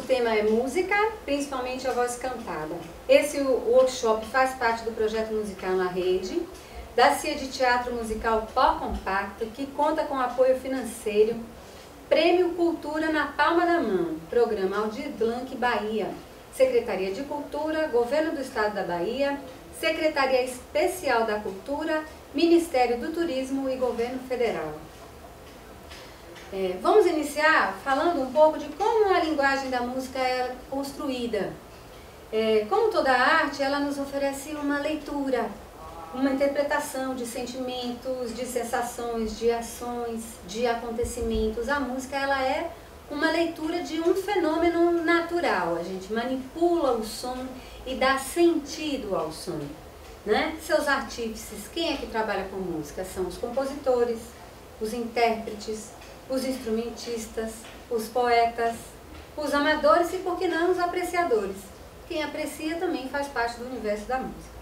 tema é música, principalmente a voz cantada. Esse workshop faz parte do projeto musical na rede, da CIA de Teatro Musical Pó Compacto, que conta com apoio financeiro, Prêmio Cultura na Palma da Mão, Programa Aldir Blanc Bahia, Secretaria de Cultura, Governo do Estado da Bahia, Secretaria Especial da Cultura, Ministério do Turismo e Governo Federal. Vamos iniciar falando um pouco de como a linguagem da música é construída. Como toda arte, ela nos oferece uma leitura, uma interpretação de sentimentos, de sensações, de ações, de acontecimentos. A música ela é uma leitura de um fenômeno natural. A gente manipula o som e dá sentido ao som, né? Seus artífices, quem é que trabalha com música? São os compositores, os intérpretes, os instrumentistas, os poetas, os amadores e, por que não, os apreciadores. Quem aprecia também faz parte do universo da música.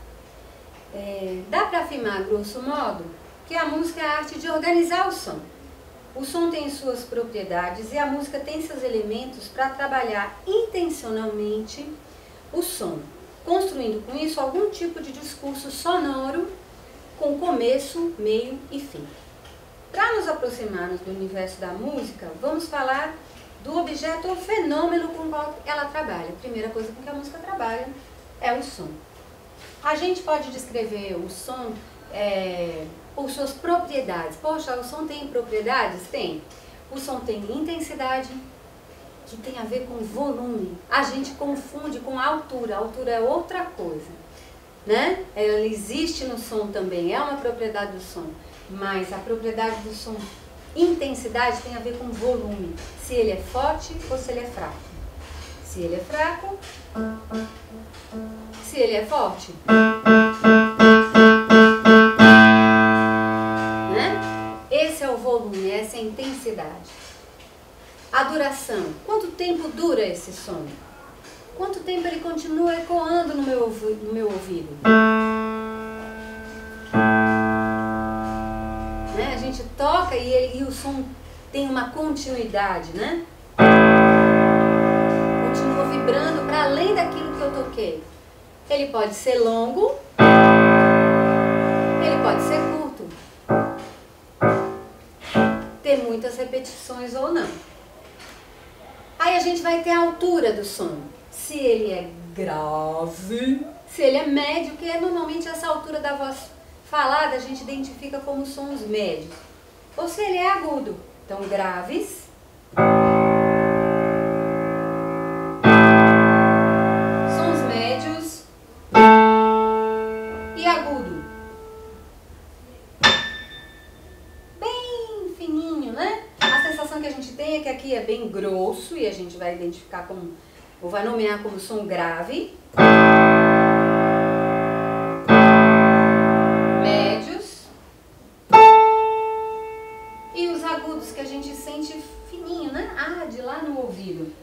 Dá para afirmar, grosso modo, que a música é a arte de organizar o som. O som tem suas propriedades e a música tem seus elementos para trabalhar intencionalmente o som, construindo com isso algum tipo de discurso sonoro com começo, meio e fim. Para nos aproximarmos do universo da música, vamos falar do objeto ou fenômeno com o qual ela trabalha. A primeira coisa com que a música trabalha é o som. A gente pode descrever o som por suas propriedades. Poxa, o som tem propriedades? Tem. O som tem intensidade, que tem a ver com volume. A gente confunde com altura. A altura é outra coisa, né? Ela existe no som também, é uma propriedade do som. Mas a propriedade do som, intensidade, tem a ver com volume. Se ele é forte ou se ele é fraco. Se ele é fraco, se ele é forte, né? Esse é o volume, essa é a intensidade. A duração, quanto tempo dura esse som? Quanto tempo ele continua ecoando no meu ouvido? Né? A gente toca e o som tem uma continuidade, né? Continua vibrando para além daquilo que eu toquei. Ele pode ser longo, ele pode ser curto, ter muitas repetições ou não. Aí a gente vai ter a altura do som. Se ele é grave, se ele é médio, que é normalmente essa altura da voz falada a gente identifica como sons médios. Ou se ele é agudo, então graves, sons médios e agudo. Bem fininho, né? A sensação que a gente tem é que aqui é bem grosso e a gente vai identificar como, ou vai nomear como som grave. Que a gente sente fininho, né? De lá no ouvido.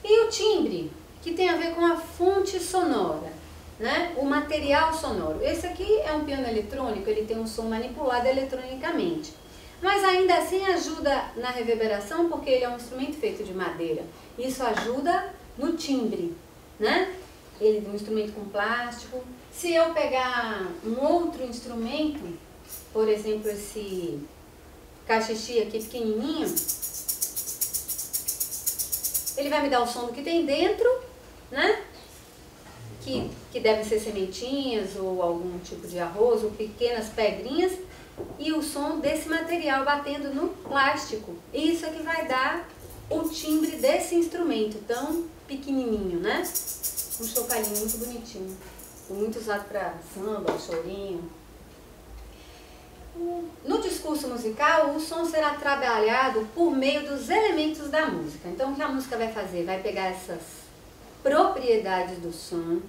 E o timbre, que tem a ver com a fonte sonora, né? O material sonoro. Esse aqui é um piano eletrônico, ele tem um som manipulado eletronicamente. Mas ainda assim ajuda na reverberação, porque ele é um instrumento feito de madeira. Isso ajuda no timbre, né? Ele é um instrumento com plástico. Se eu pegar um outro instrumento, por exemplo, esse cachixi aqui pequenininho, ele vai me dar o som do que tem dentro, né? Que devem ser sementinhas ou algum tipo de arroz ou pequenas pedrinhas, e o som desse material batendo no plástico. Isso é que vai dar o timbre desse instrumento tão pequenininho, né? Um chocalhinho muito bonitinho. Muito usado para samba, chorinho. No discurso musical, o som será trabalhado por meio dos elementos da música. Então, o que a música vai fazer? Vai pegar essas propriedades do som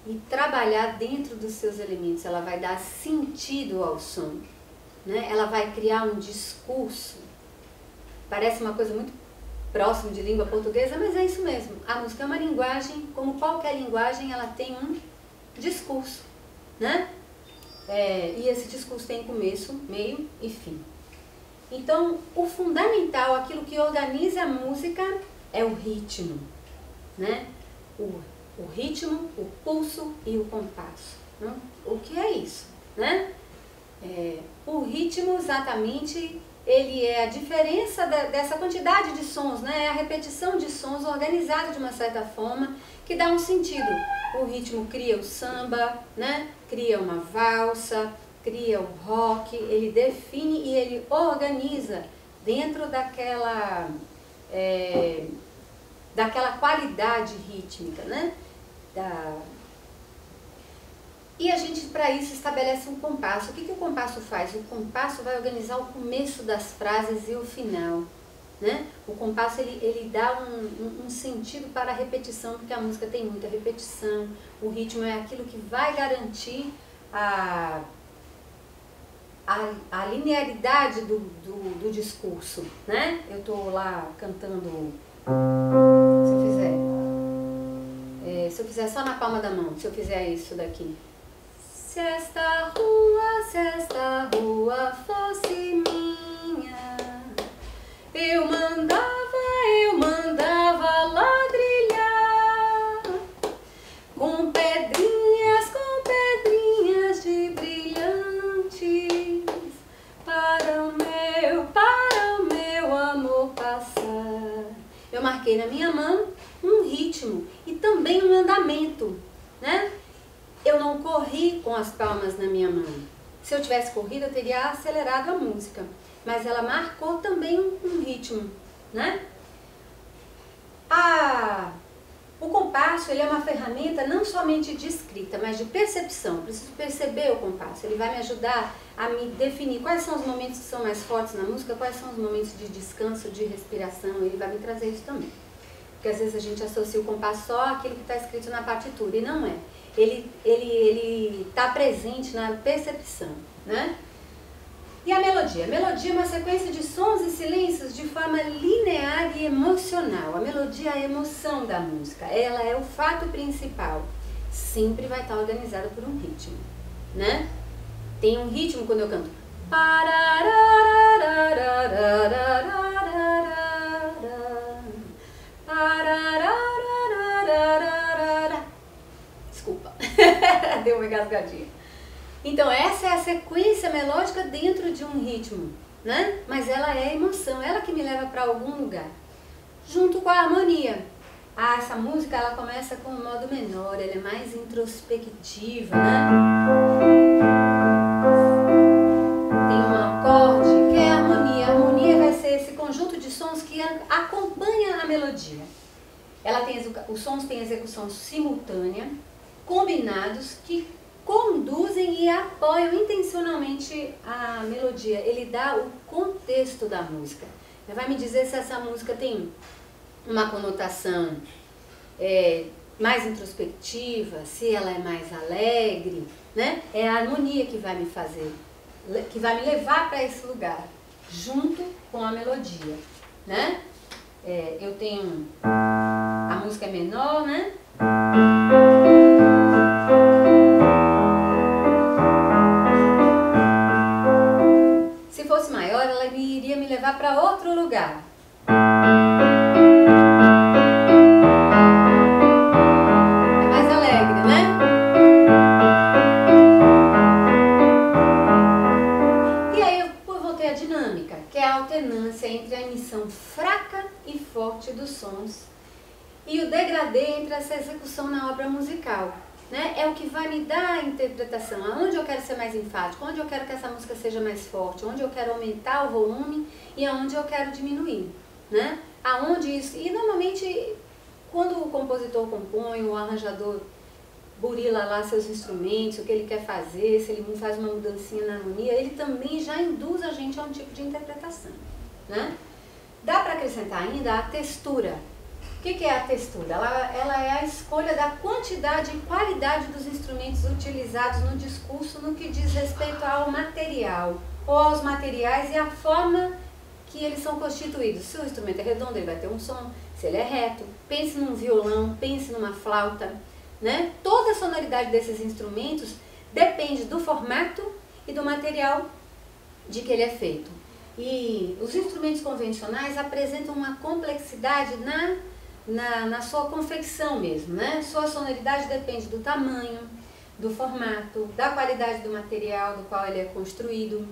e trabalhar dentro dos seus elementos. Ela vai dar sentido ao som, né? Ela vai criar um discurso. Parece uma coisa muito próximo de língua portuguesa, mas é isso mesmo. A música é uma linguagem, como qualquer linguagem, ela tem um discurso, né? E esse discurso tem começo, meio e fim. Então, o fundamental, aquilo que organiza a música é o ritmo, né? O ritmo, o pulso e o compasso. Né? O que é isso, né? O ritmo, exatamente, ele é a diferença dessa quantidade de sons, né? É a repetição de sons organizada de uma certa forma que dá um sentido. O ritmo cria o samba, né? Cria uma valsa, cria o rock, ele define e ele organiza dentro daquela qualidade rítmica, né? E a gente, para isso, estabelece um compasso. O que o compasso faz? O compasso vai organizar o começo das frases e o final, né? O compasso, ele dá um sentido para a repetição, porque a música tem muita repetição. O ritmo é aquilo que vai garantir a linearidade do discurso, né? Eu estou lá cantando, se eu fizer só na palma da mão, se eu fizer isso daqui. Se esta rua fosse minha, eu mandava ladrilhar com pedrinhas de brilhantes para o meu amor passar. Eu marquei na minha mão um ritmo e também um andamento, né? Eu não corri com as palmas na minha mão. Se eu tivesse corrido, eu teria acelerado a música. Mas ela marcou também um ritmo, né? O compasso, ele é uma ferramenta não somente de escrita, mas de percepção. Eu preciso perceber o compasso. Ele vai me ajudar a me definir quais são os momentos que são mais fortes na música, quais são os momentos de descanso, de respiração. Ele vai me trazer isso também. Porque às vezes a gente associa o compasso só àquilo que está escrito na partitura, e não é. Ele está presente na percepção, né? E a melodia? A melodia é uma sequência de sons e silêncios de forma linear e emocional. A melodia é a emoção da música, ela é o fato principal. Sempre vai estar organizada por um ritmo, né? Tem um ritmo quando eu canto. Desculpa, deu uma engasgadinha. Então essa é a sequência melódica dentro de um ritmo, né? Mas ela é emoção, ela que me leva para algum lugar. Junto com a harmonia. Essa música ela começa com um modo menor, ela é mais introspectiva, né? Tem um acorde que é a harmonia. A harmonia vai ser esse conjunto de sons que acompanha a melodia. Os sons têm execução simultânea, combinados, que conduzem e apoiam intencionalmente a melodia. Ele dá o contexto da música. Ele vai me dizer se essa música tem uma conotação mais introspectiva, se ela é mais alegre, né? É a harmonia que vai me fazer, que vai me levar para esse lugar, junto com a melodia, né? Eu tenho... A música é menor, né? Se fosse maior, ela iria me levar para outro lugar. É mais alegre, né? E aí eu voltei à dinâmica, que é a alternância entre a emissão fraca e forte dos sons e o degradê entre essa execução na obra musical, né? É o que vai me dar a interpretação, aonde eu quero ser mais enfático, onde eu quero que essa música seja mais forte, onde eu quero aumentar o volume e aonde eu quero diminuir, né? Aonde isso... E normalmente, quando o compositor compõe, o arranjador burila lá seus instrumentos, o que ele quer fazer, se ele faz uma mudancinha na harmonia, ele também já induz a gente a um tipo de interpretação, né? Dá para acrescentar ainda a textura. O que é a textura? Ela é a escolha da quantidade e qualidade dos instrumentos utilizados no discurso no que diz respeito ao material, ou aos materiais e a forma que eles são constituídos. Se o instrumento é redondo, ele vai ter um som. Se ele é reto, pense num violão, pense numa flauta, né? Toda a sonoridade desses instrumentos depende do formato e do material de que ele é feito. E os instrumentos convencionais apresentam uma complexidade na sua confecção mesmo, né? Sua sonoridade depende do tamanho, do formato, da qualidade do material do qual ele é construído,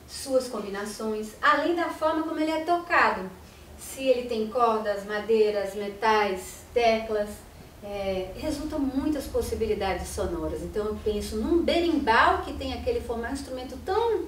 suas combinações, além da forma como ele é tocado. Se ele tem cordas, madeiras, metais, teclas, resultam muitas possibilidades sonoras. Então eu penso num berimbau que tem aquele formato, um instrumento tão,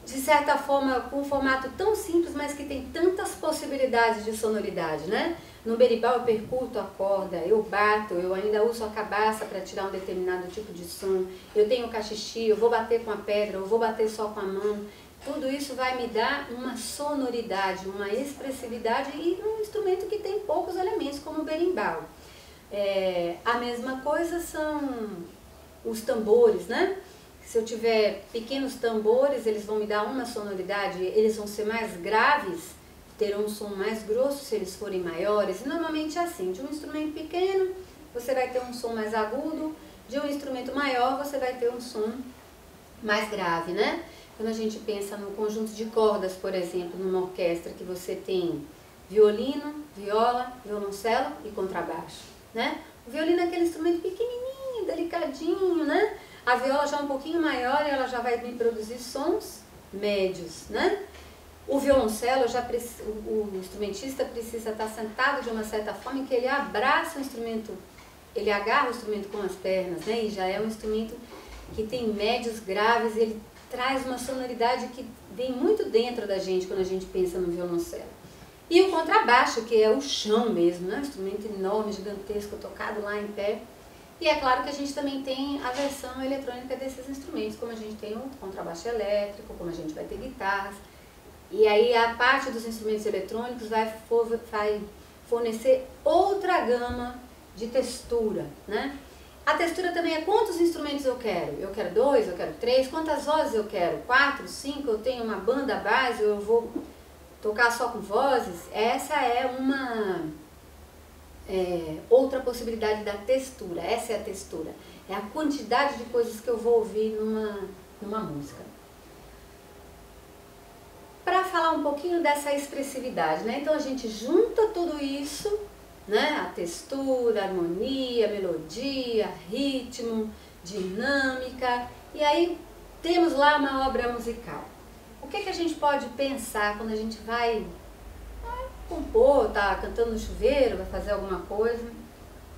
de certa forma, com um formato tão simples, mas que tem tantas possibilidades de sonoridade, né? No berimbau eu percuto a corda, eu bato, eu ainda uso a cabaça para tirar um determinado tipo de som, eu tenho cachixi, eu vou bater com a pedra, eu vou bater só com a mão. Tudo isso vai me dar uma sonoridade, uma expressividade e um instrumento que tem poucos elementos, como o berimbau. A mesma coisa são os tambores, né? Se eu tiver pequenos tambores, eles vão me dar uma sonoridade, eles vão ser mais graves, terão um som mais grosso se eles forem maiores. Normalmente é assim, de um instrumento pequeno você vai ter um som mais agudo, de um instrumento maior você vai ter um som mais grave, né? Quando a gente pensa no conjunto de cordas, por exemplo, numa orquestra que você tem violino, viola, violoncelo e contrabaixo, né? O violino é aquele instrumento pequenininho, delicadinho, né? A viola já é um pouquinho maior e ela já vai me produzir sons médios, né? O violoncelo, o instrumentista precisa estar sentado de uma certa forma em que ele abraça o instrumento, ele agarra o instrumento com as pernas, né? E já é um instrumento que tem médios graves, ele traz uma sonoridade que vem muito dentro da gente quando a gente pensa no violoncelo. E o contrabaixo, que é o chão mesmo, né? Um instrumento enorme, gigantesco, tocado lá em pé. E é claro que a gente também tem a versão eletrônica desses instrumentos, como a gente tem o contrabaixo elétrico, como a gente vai ter guitarras. E aí a parte dos instrumentos eletrônicos vai fornecer outra gama de textura, né? A textura também é quantos instrumentos eu quero. Eu quero 2, eu quero 3, quantas vozes eu quero? 4, 5, eu tenho uma banda base, eu vou tocar só com vozes. Essa é uma outra possibilidade da textura. Essa é a textura. É a quantidade de coisas que eu vou ouvir numa música. Para falar um pouquinho dessa expressividade, né? Então a gente junta tudo isso, né? A textura, a harmonia, a melodia, ritmo, dinâmica, e aí temos lá uma obra musical. O que a gente pode pensar quando a gente vai compor, tá cantando no chuveiro, vai fazer alguma coisa?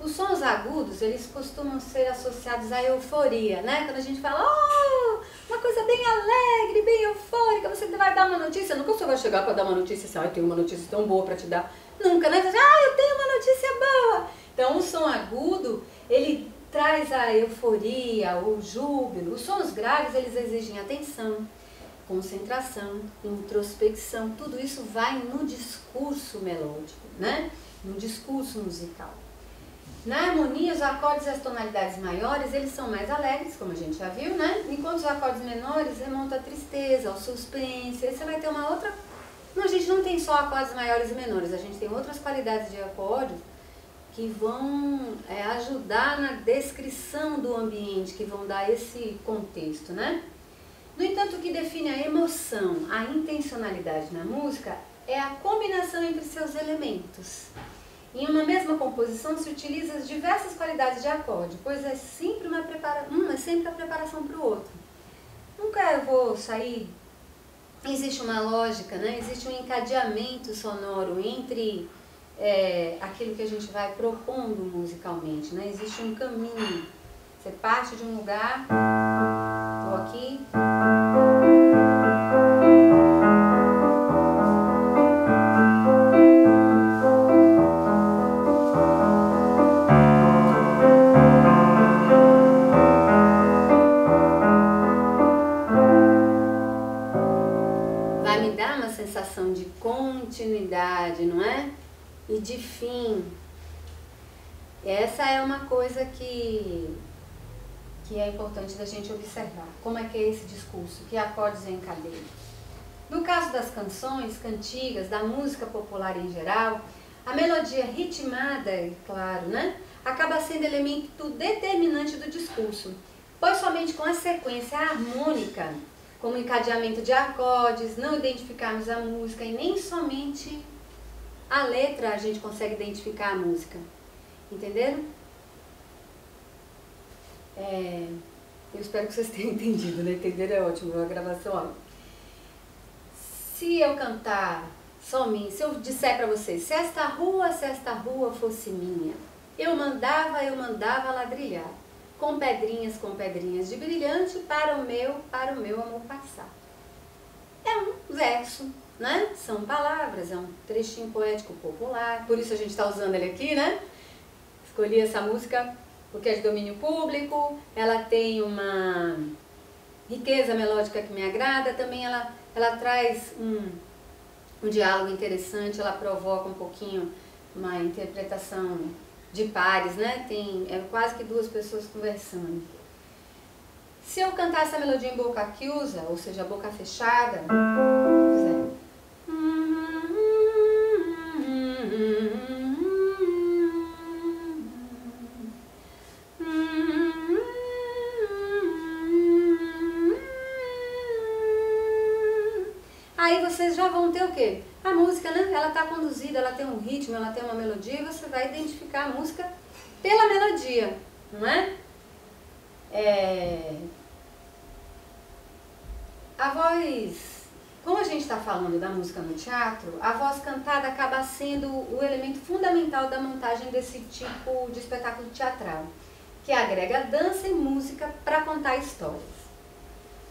Os sons agudos, eles costumam ser associados à euforia, né? Quando a gente fala, uma coisa bem alegre, bem eufórica, você vai dar uma notícia, nunca você vai chegar para dar uma notícia assim, eu tenho uma notícia tão boa para te dar. Nunca, né? Você diz, eu tenho uma notícia boa. Então o som agudo, ele traz a euforia, o júbilo. Os sons graves, eles exigem atenção, concentração, introspecção. Tudo isso vai no discurso melódico, né? No discurso musical. Na harmonia, os acordes e as tonalidades maiores, eles são mais alegres, como a gente já viu, né? Enquanto os acordes menores remontam à tristeza, ao suspense. Aí você vai ter uma outra... Não, a gente não tem só acordes maiores e menores, a gente tem outras qualidades de acordes que vão ajudar na descrição do ambiente, que vão dar esse contexto, né? No entanto, o que define a emoção, a intencionalidade na música é a combinação entre seus elementos. Em uma mesma composição se utiliza as diversas qualidades de acorde, pois é sempre a preparação para o outro. Nunca eu vou sair... Existe uma lógica, né? Existe um encadeamento sonoro entre aquilo que a gente vai propondo musicalmente, né? Existe um caminho. Você parte de um lugar, estou aqui... sensação de continuidade, não é? E de fim. Essa é uma coisa que é importante da gente observar. Como é que é esse discurso? Que acordes eu encadeio? No caso das canções, cantigas, da música popular em geral, a melodia ritmada, claro, né? Acaba sendo elemento determinante do discurso, pois somente com a sequência harmônica como encadeamento de acordes, não identificarmos a música e nem somente a letra a gente consegue identificar a música. Entenderam? Eu espero que vocês tenham entendido, né? Entenderam é ótimo, a gravação, ó. Se eu cantar somente, se eu disser para vocês, se esta rua fosse minha, eu mandava ladrilhar, com pedrinhas de brilhante para o meu amor passar. É um verso, né? São palavras, é um trechinho poético popular, por isso a gente está usando ele aqui, né? Escolhi essa música porque é de domínio público, ela tem uma riqueza melódica que me agrada, também ela traz um diálogo interessante, ela provoca um pouquinho uma interpretação de pares, né? É quase que duas pessoas conversando. Se eu cantar essa melodia em boca chiusa, ou seja, boca fechada, aí vocês já vão ter o quê? A música, né? Ela está conduzida, ela tem um ritmo, ela tem uma melodia, e você vai identificar a música pela melodia, não é? A voz, como a gente está falando da música no teatro, a voz cantada acaba sendo o elemento fundamental da montagem desse tipo de espetáculo teatral, que agrega dança e música para contar histórias.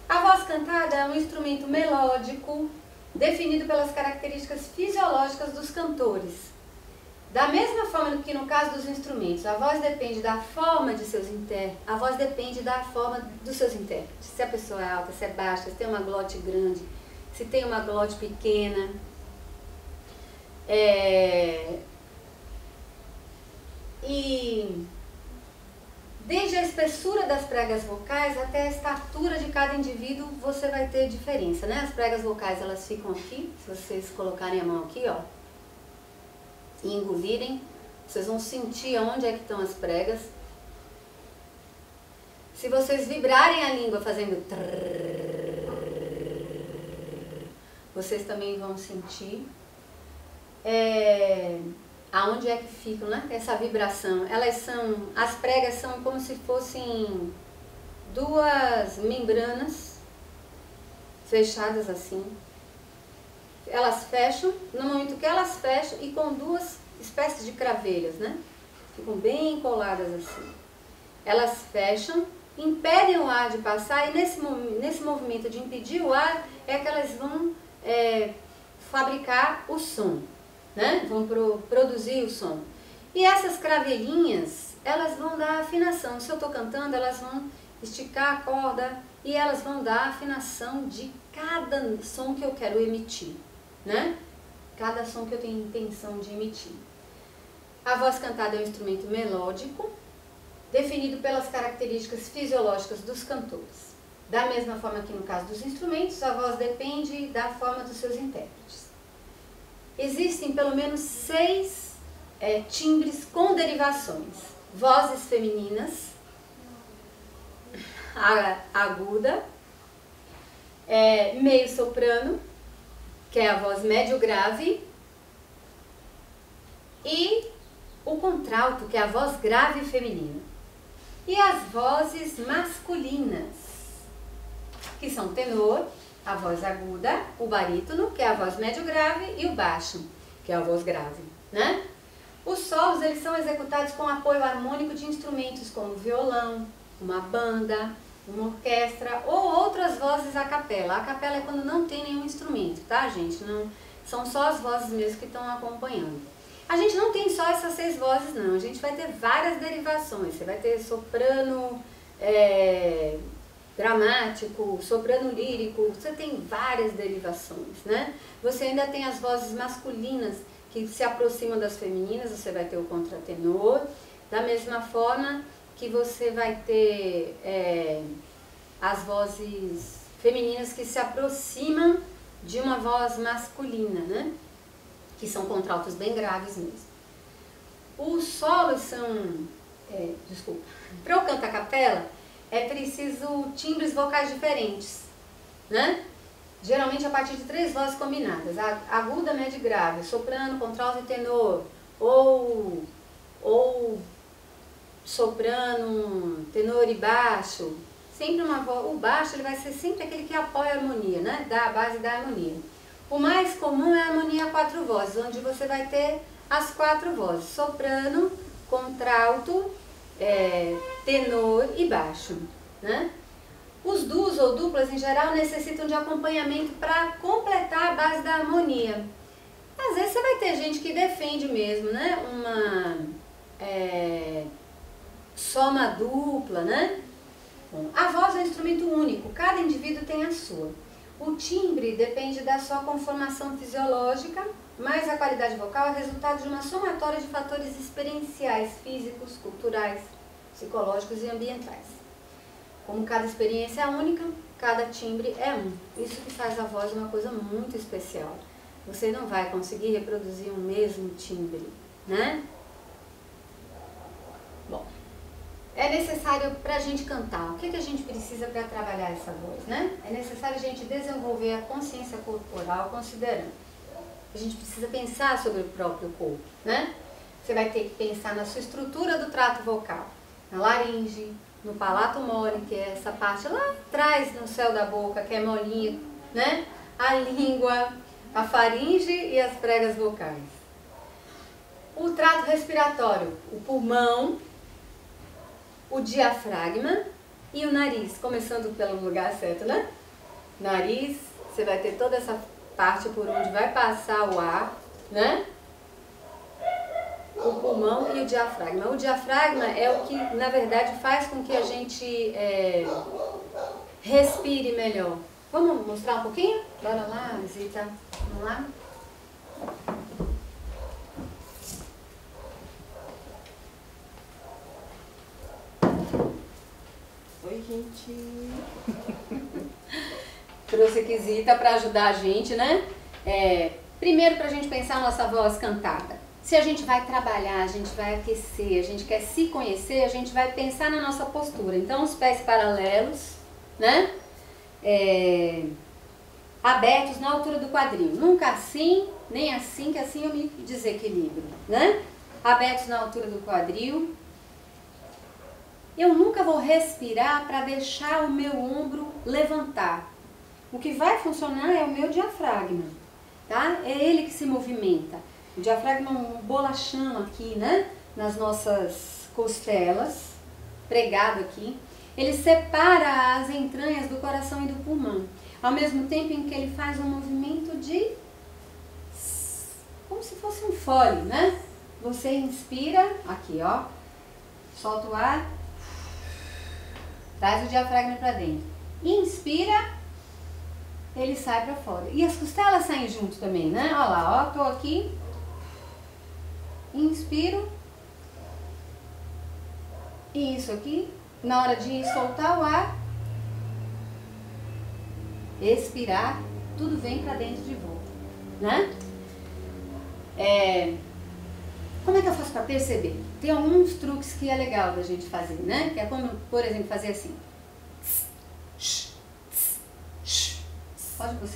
A voz cantada é um instrumento melódico definido pelas características fisiológicas dos cantores. Da mesma forma que no caso dos instrumentos, a voz depende da forma de seus intérpretes, a voz depende da forma dos seus intérpretes. Se a pessoa é alta, se é baixa, se tem uma glote grande, se tem uma glote pequena. E desde a espessura das pregas vocais até a estatura de cada indivíduo, você vai ter diferença, né? As pregas vocais, elas ficam aqui, se vocês colocarem a mão aqui, ó, e engolirem, vocês vão sentir aonde é que estão as pregas. Se vocês vibrarem a língua fazendo trrr, vocês também vão sentir aonde é que ficam, né? Essa vibração. As pregas são como se fossem duas membranas fechadas assim. Elas fecham, no momento que elas fecham, e com duas espécies de cravelhas, né? Ficam bem coladas assim. Elas fecham, impedem o ar de passar, e nesse movimento de impedir o ar é que elas vão fabricar o som, né? Vão produzir o som. E essas cravelhinhas, elas vão dar afinação. Se eu estou cantando, elas vão esticar a corda e elas vão dar afinação de cada som que eu quero emitir, né? Cada som que eu tenho intenção de emitir. A voz cantada é um instrumento melódico, definido pelas características fisiológicas dos cantores. Da mesma forma que no caso dos instrumentos, a voz depende da forma dos seus intérpretes. Existem pelo menos 6 timbres com derivações. Vozes femininas, aguda, meio soprano, que é a voz médio grave, e o contralto, que é a voz grave feminina. E as vozes masculinas, que são o tenor, a voz aguda, o barítono, que é a voz médio grave, e o baixo, que é a voz grave, né? Os solos, eles são executados com apoio harmônico de instrumentos como violão, uma banda, uma orquestra ou outras vozes a capela. A capela é quando não tem nenhum instrumento, tá, gente? Não, são só as vozes mesmo que estão acompanhando. A gente não tem só essas 6 vozes, não. A gente vai ter várias derivações. Você vai ter soprano dramático, soprano lírico. Você tem várias derivações, né? Você ainda tem as vozes masculinas que se aproximam das femininas. Você vai ter o contratenor. Da mesma forma que você vai ter as vozes femininas que se aproximam de uma voz masculina, né? Que são contraltos bem graves mesmo. Os solos são... para eu cantar capela, é preciso timbres vocais diferentes. né? Geralmente a partir de 3 vozes combinadas, aguda, média e grave, soprano, contralto e tenor, ou soprano, tenor e baixo. Sempre uma voz, o baixo ele vai ser sempre aquele que apoia a harmonia, né? Dá a base da harmonia. O mais comum é a harmonia a 4 vozes, onde você vai ter as 4 vozes, soprano, contralto, tenor e baixo, né? Os duos ou duplas, em geral, necessitam de acompanhamento para completar a base da harmonia. Às vezes você vai ter gente que defende mesmo, né? Uma soma dupla, né? Bom, a voz é um instrumento único, cada indivíduo tem a sua. O timbre depende da sua conformação fisiológica, mas a qualidade vocal é resultado de uma somatória de fatores experienciais, físicos, culturais, psicológicos e ambientais. Como cada experiência é única, cada timbre é um. Isso que faz a voz uma coisa muito especial. Você não vai conseguir reproduzir o mesmo timbre, né? Bom, é necessário para a gente cantar. O que a gente precisa para trabalhar essa voz, né? É necessário a gente desenvolver a consciência corporal considerando. A gente precisa pensar sobre o próprio corpo, né? Você vai ter que pensar na sua estrutura do trato vocal, na laringe, no palato mole, que é essa parte lá atrás no céu da boca, que é molinha, né? A língua, a faringe e as pregas vocais. O trato respiratório, o pulmão, o diafragma e o nariz, começando pelo lugar certo, né? Nariz, você vai ter toda essa parte por onde vai passar o ar, né? O pulmão e o diafragma. O diafragma é o que, na verdade, faz com que a gente respire melhor. Vamos mostrar um pouquinho? Bora lá, Zita. Vamos lá? Oi, gente. Trouxe aqui Zita para ajudar a gente, né? Primeiro, para a gente pensar a nossa voz cantada. Se a gente vai trabalhar, a gente vai aquecer, a gente quer se conhecer, a gente vai pensar na nossa postura. Então, os pés paralelos, né? Abertos na altura do quadril. Nunca assim, nem assim, que assim eu me desequilibro, né? Abertos na altura do quadril. Eu nunca vou respirar para deixar o meu ombro levantar. O que vai funcionar é o meu diafragma, tá? É ele que se movimenta. O diafragma é um bolachão aqui, né? Nas nossas costelas, pregado aqui. Ele separa as entranhas do coração e do pulmão. Ao mesmo tempo em que ele faz um movimento de... como se fosse um fole, né? Você inspira, aqui ó, solta o ar, traz o diafragma para dentro. Inspira, ele sai para fora. E as costelas saem junto também, né? Olha lá, ó, tô aqui. Inspiro. E isso aqui, na hora de soltar o ar, expirar, tudo vem para dentro de volta, né? Como é que eu faço para perceber? Tem alguns truques que é legal da gente fazer, né? Que é como, por exemplo, fazer assim. Se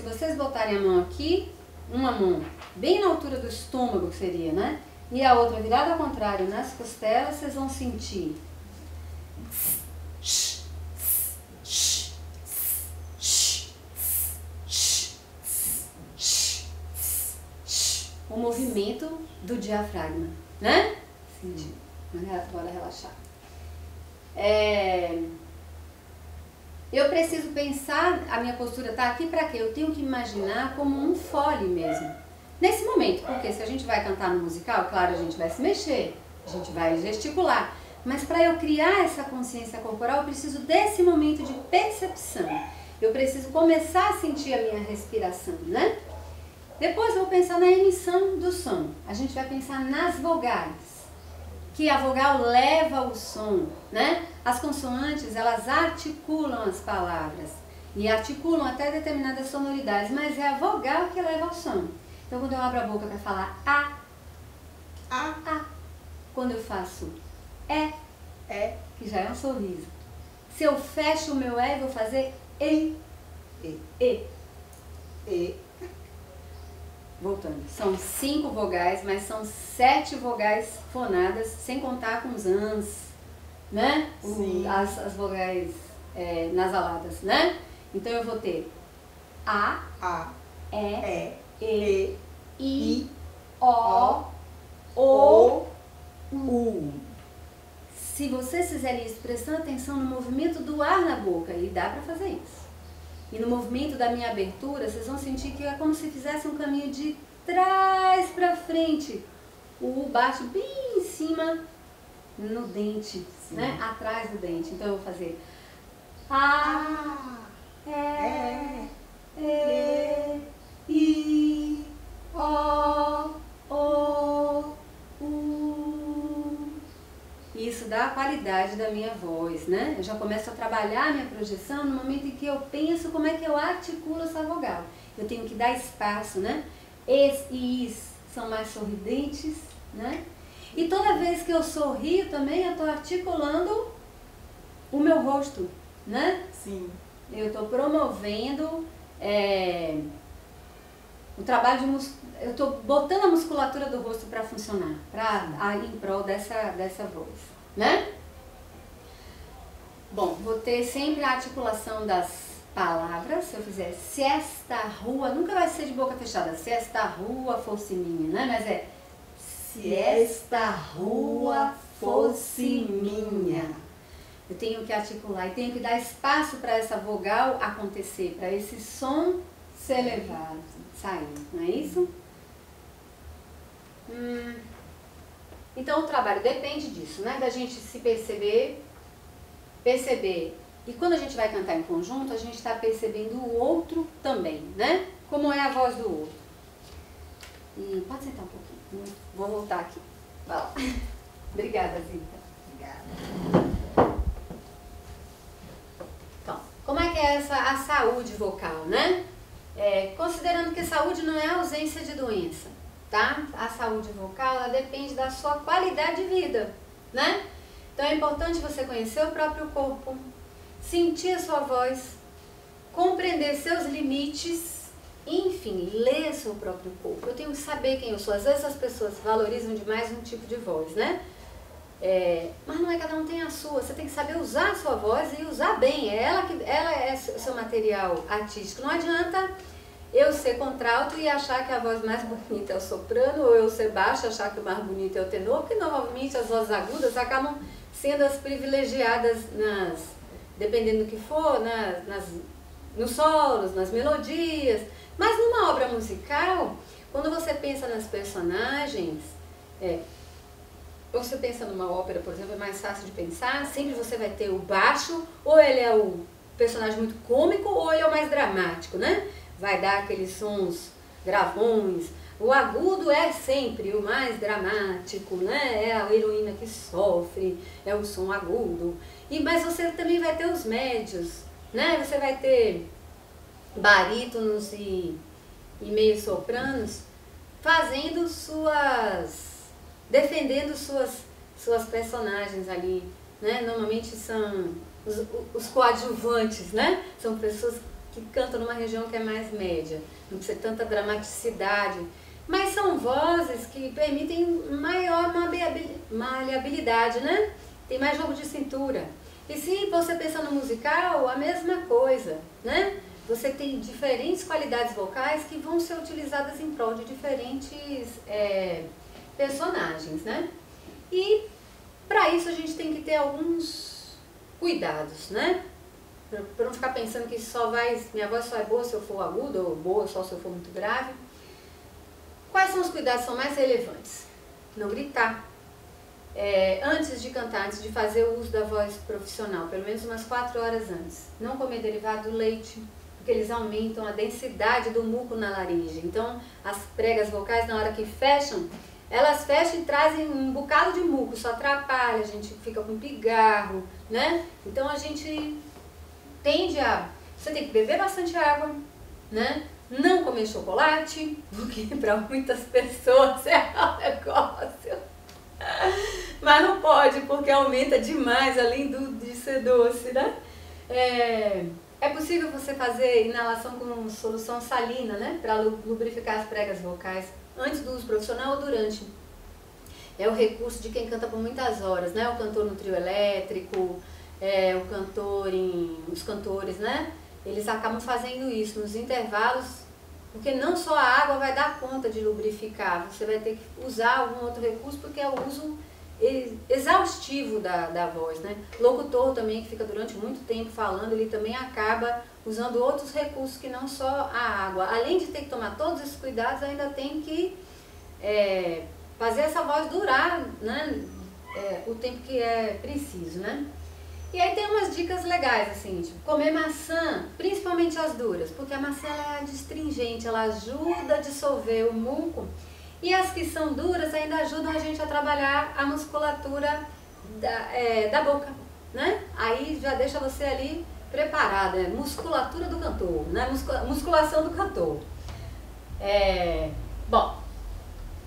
vocês botarem a mão aqui, uma mão bem na altura do estômago, que seria, né? E a outra virada ao contrário, nas costelas, vocês vão sentir. O movimento do diafragma, né? Sentir. Bora relaxar. Eu preciso pensar, a minha postura tá aqui para quê? Eu tenho que imaginar como um fole mesmo. Nesse momento, porque se a gente vai cantar no musical, claro, a gente vai se mexer, a gente vai gesticular. Mas para eu criar essa consciência corporal, eu preciso desse momento de percepção. Eu preciso começar a sentir a minha respiração, né? Depois eu vou pensar na emissão do som. A gente vai pensar nas vogais, que a vogal leva o som, né? As consoantes, elas articulam as palavras e articulam até determinadas sonoridades, mas é a vogal que leva o som. Então, quando eu abro a boca para falar a. Quando eu faço que já é um sorriso. Se eu fecho o meu eu vou fazer e. E. E. E. Voltando. São 5 vogais, mas são 7 vogais fonadas, sem contar com os ans, né? Sim. As vogais nasaladas, né? Então eu vou ter A, E, E, I, O, O, U. Se vocês fizerem isso prestando atenção no movimento do ar na boca, e dá pra fazer isso. E no movimento da minha abertura, vocês vão sentir que é como se fizesse um caminho de trás pra frente. O U bate bem em cima no dente, né? Atrás do dente. Então eu vou fazer A, E, I, O, U. Isso dá a qualidade da minha voz, né? Eu já começo a trabalhar a minha projeção no momento em que eu penso como é que eu articulo essa vogal. Eu tenho que dar espaço, né? Es e is são mais sorridentes, né? E toda vez que eu sorrio também, eu estou articulando o meu rosto, né? Sim. Eu estou promovendo o trabalho de eu estou botando a musculatura do rosto para funcionar, em prol dessa voz, né? Bom, vou ter sempre a articulação das palavras. Se eu fizer se esta rua, nunca vai ser de boca fechada, se esta rua fosse minha, né? Mas é se esta rua fosse minha. Eu tenho que articular e tenho que dar espaço para essa vogal acontecer, para esse som ser elevado, sair, não é isso? Então o trabalho depende disso, né? Da gente se perceber. E quando a gente vai cantar em conjunto, a gente está percebendo o outro também, né? Como é a voz do outro. E pode sentar um pouquinho. Vou voltar aqui. Vai lá. Obrigada, Zita. Obrigada. Então, como é que é a saúde vocal, né? Considerando que saúde não é ausência de doença, tá? A saúde vocal, ela depende da sua qualidade de vida, né? Então é importante você conhecer o próprio corpo, sentir a sua voz, compreender seus limites, enfim, ler seu próprio corpo. Eu tenho que saber quem eu sou. Às vezes as pessoas valorizam demais um tipo de voz, né? Mas não é, cada um tem a sua. Você tem que saber usar a sua voz e usar bem. Ela é seu material artístico. Não adianta eu ser contralto e achar que a voz mais bonita é o soprano, ou eu ser baixo e achar que o mais bonito é o tenor, porque normalmente as vozes agudas acabam sendo as privilegiadas dependendo do que for, nos solos, nas melodias. Mas numa obra musical, quando você pensa nas personagens, você pensa numa ópera, por exemplo, é mais fácil de pensar, sempre você vai ter o baixo, ou ele é o personagem muito cômico, ou ele é o mais dramático, né? Vai dar aqueles sons gravões. O agudo é sempre o mais dramático, né? É a heroína que sofre, é o som agudo. Mas você também vai ter os médios, né? Você vai ter barítonos e meio sopranos fazendo defendendo suas personagens ali, né? Normalmente são os coadjuvantes, né? São pessoas que cantam numa região que é mais média, não precisa tanta dramaticidade, mas são vozes que permitem maior maleabilidade, né? Tem mais jogo de cintura. E se você pensa no musical, a mesma coisa, né? Você tem diferentes qualidades vocais que vão ser utilizadas em prol de diferentes personagens, né? E para isso a gente tem que ter alguns cuidados, né? Para não ficar pensando que minha voz só é boa se eu for aguda, ou boa só se eu for muito grave. Quais são os cuidados que são mais relevantes? Não gritar. Antes de cantar, antes de fazer o uso da voz profissional, pelo menos umas 4 horas antes. Não comer derivado do leite, porque eles aumentam a densidade do muco na laringe. Então, as pregas vocais, na hora que fecham, elas fecham e trazem um bocado de muco, isso atrapalha, a gente fica com pigarro, né? Então, a gente você tem que beber bastante água, né? Não comer chocolate, porque para muitas pessoas é um negócio. Mas não pode, porque aumenta demais, além de ser doce, né? É possível você fazer inalação com solução salina, né? Para lubrificar as pregas vocais antes do uso profissional ou durante. É o recurso de quem canta por muitas horas, né? O cantor no trio elétrico, o cantor os cantores, né? Eles acabam fazendo isso nos intervalos, porque não só a água vai dar conta de lubrificar, você vai ter que usar algum outro recurso, porque é o uso exaustivo da voz, né? Locutor também, que fica durante muito tempo falando, ele também acaba usando outros recursos que não só a água. Além de ter que tomar todos esses cuidados, ainda tem que fazer essa voz durar, né? O tempo que é preciso, né? E aí tem umas dicas legais, assim, tipo, comer maçã, principalmente as duras, porque a maçã ela é adstringente, ela ajuda a dissolver o muco, e as que são duras ainda ajudam a gente a trabalhar a musculatura da boca, né? Aí já deixa você ali preparada, musculatura do cantor, né? Musculação do cantor. Bom,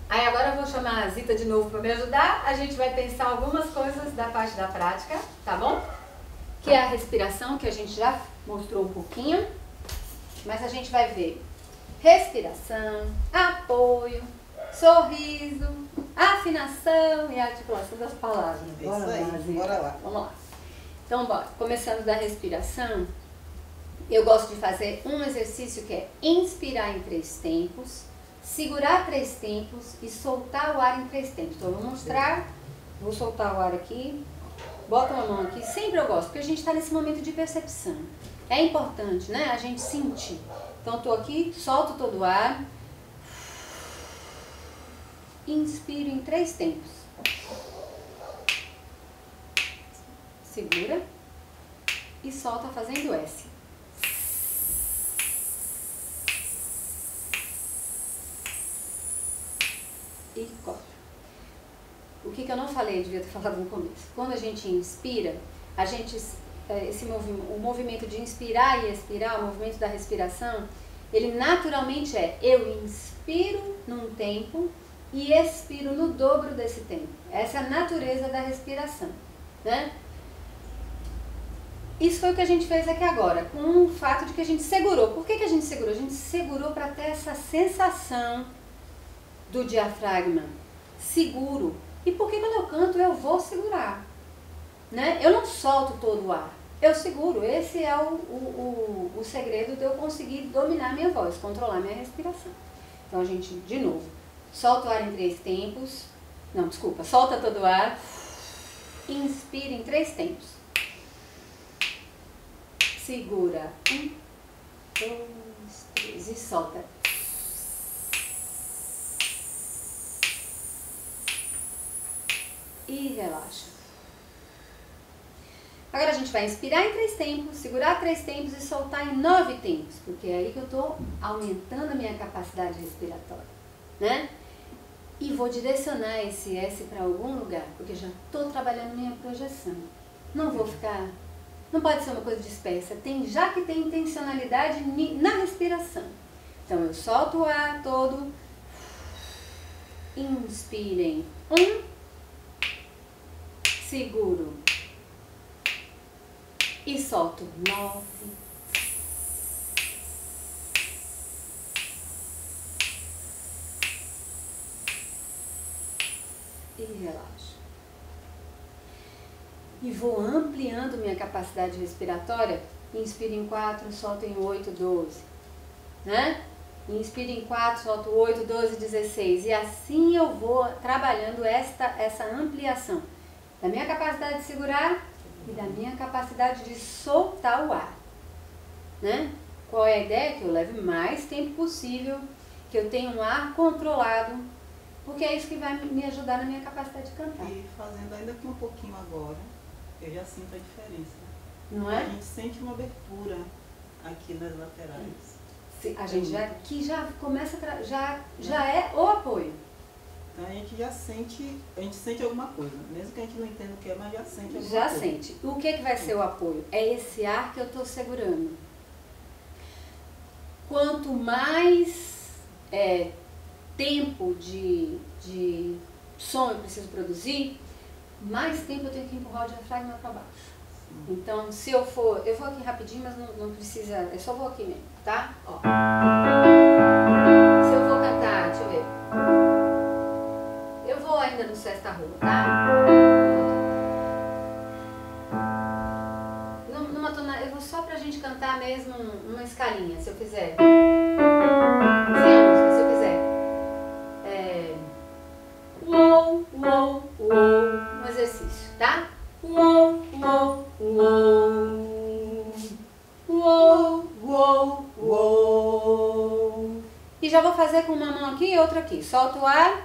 aí agora eu vou chamar a Zita de novo para me ajudar. A gente vai pensar algumas coisas da parte da prática, tá bom? Que é a respiração, que a gente já mostrou um pouquinho. Mas a gente vai ver respiração, apoio, sorriso, afinação e articulação das palavras. Bora lá, Zita. Bora lá. Vamos lá. Então, bora. Começando da respiração, eu gosto de fazer um exercício que é inspirar em 3 tempos, segurar 3 tempos e soltar o ar em 3 tempos. Então, eu vou mostrar, vou soltar o ar aqui, bota uma mão aqui. Sempre eu gosto, porque a gente está nesse momento de percepção. É importante, né? A gente sentir. Então, eu tô aqui, solto todo o ar, inspiro em 3 tempos. Segura e solta fazendo S. E corta. O que eu não falei, devia ter falado no começo. Quando a gente inspira, a gente, o movimento de inspirar e expirar, o movimento da respiração, ele naturalmente eu inspiro num tempo e expiro no dobro desse tempo. Essa é a natureza da respiração, né? Isso foi o que a gente fez aqui agora, com o fato de que a gente segurou. Por que a gente segurou? A gente segurou para ter essa sensação do diafragma seguro. E porque quando eu canto eu vou segurar, né? Eu não solto todo o ar, eu seguro. Esse é o segredo de eu conseguir dominar minha voz, controlar minha respiração. Então a gente, de novo, solta o ar em 3 tempos. Não, desculpa, solta todo o ar, inspira em 3 tempos. Segura, 1, 2, 3 e solta. E relaxa. Agora a gente vai inspirar em 3 tempos, segurar 3 tempos e soltar em 9 tempos, porque é aí que eu estou aumentando a minha capacidade respiratória, né? E vou direcionar esse S para algum lugar, porque já estou trabalhando minha projeção. Não vou ficar... Não pode ser uma coisa dispersa, já que tem intencionalidade na respiração. Então eu solto o ar todo, inspirem 1, seguro e solto 9. E relaxo. E vou ampliando minha capacidade respiratória. Inspiro em 4, solto em 8, 12. Né? Inspiro em 4, solto 8, 12, 16. E assim eu vou trabalhando essa ampliação da minha capacidade de segurar e da minha capacidade de soltar o ar. Né? Qual é a ideia? Que eu leve mais tempo possível, que eu tenha um ar controlado, porque é isso que vai me ajudar na minha capacidade de cantar. E fazendo ainda aqui um pouquinho agora, eu já sinto a diferença. Não é? A gente sente uma abertura aqui nas laterais. A gente já começa, já é o apoio. Então a gente sente alguma coisa, mesmo que a gente não entenda o que é, mas já sente alguma coisa. Já sente. O que vai ser o apoio? É esse ar que eu estou segurando. Quanto mais tempo de som eu preciso produzir, mais tempo eu tenho que empurrar o diafragma para baixo. Então, se eu for... Eu vou aqui rapidinho, mas não precisa... Eu só vou aqui mesmo, tá? Ó. Se eu vou cantar, deixa eu ver. Eu vou ainda no sexta-rua, tá? Eu vou só pra gente cantar mesmo uma escalinha, se eu fizer. Sem a música, se eu fizer. Uou, uou, uou. Um exercício, tá? Uou, uou, uou. Uou, uou, uou. E já vou fazer com uma mão aqui e outra aqui. Solto o ar.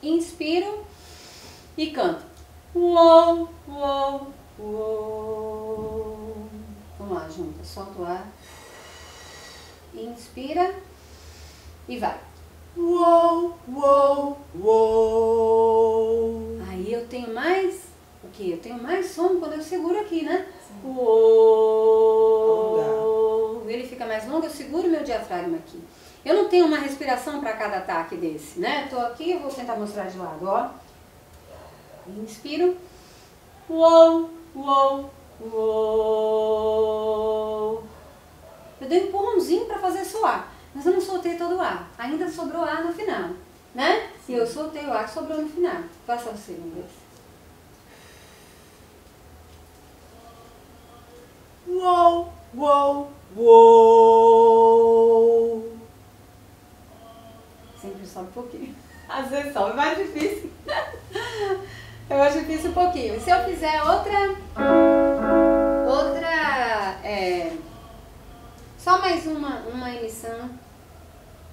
Inspiro. E canto. Uou, uou, uou. Vamos lá, junta. Solta o ar. Inspira. E vai. Uou, uou, uou. Aí eu tenho mais, o quê? Eu tenho mais som quando eu seguro aqui, né? Sim. Uou. Ele fica mais longo, eu seguro meu diafragma aqui. Eu não tenho uma respiração para cada ataque desse, né? Tô aqui, eu vou tentar mostrar de lado, ó. Inspiro. Uou, uou, uou. Eu dei um empurrãozinho para fazer soar. Mas eu não soltei todo o ar. Ainda sobrou ar no final, né? E eu soltei o ar que sobrou no final. Faça você uma vez. Uou, uou, uou. Sempre sobe um pouquinho. Às vezes sobe, é mais difícil. Eu acho difícil um pouquinho. Se eu fizer só mais uma emissão.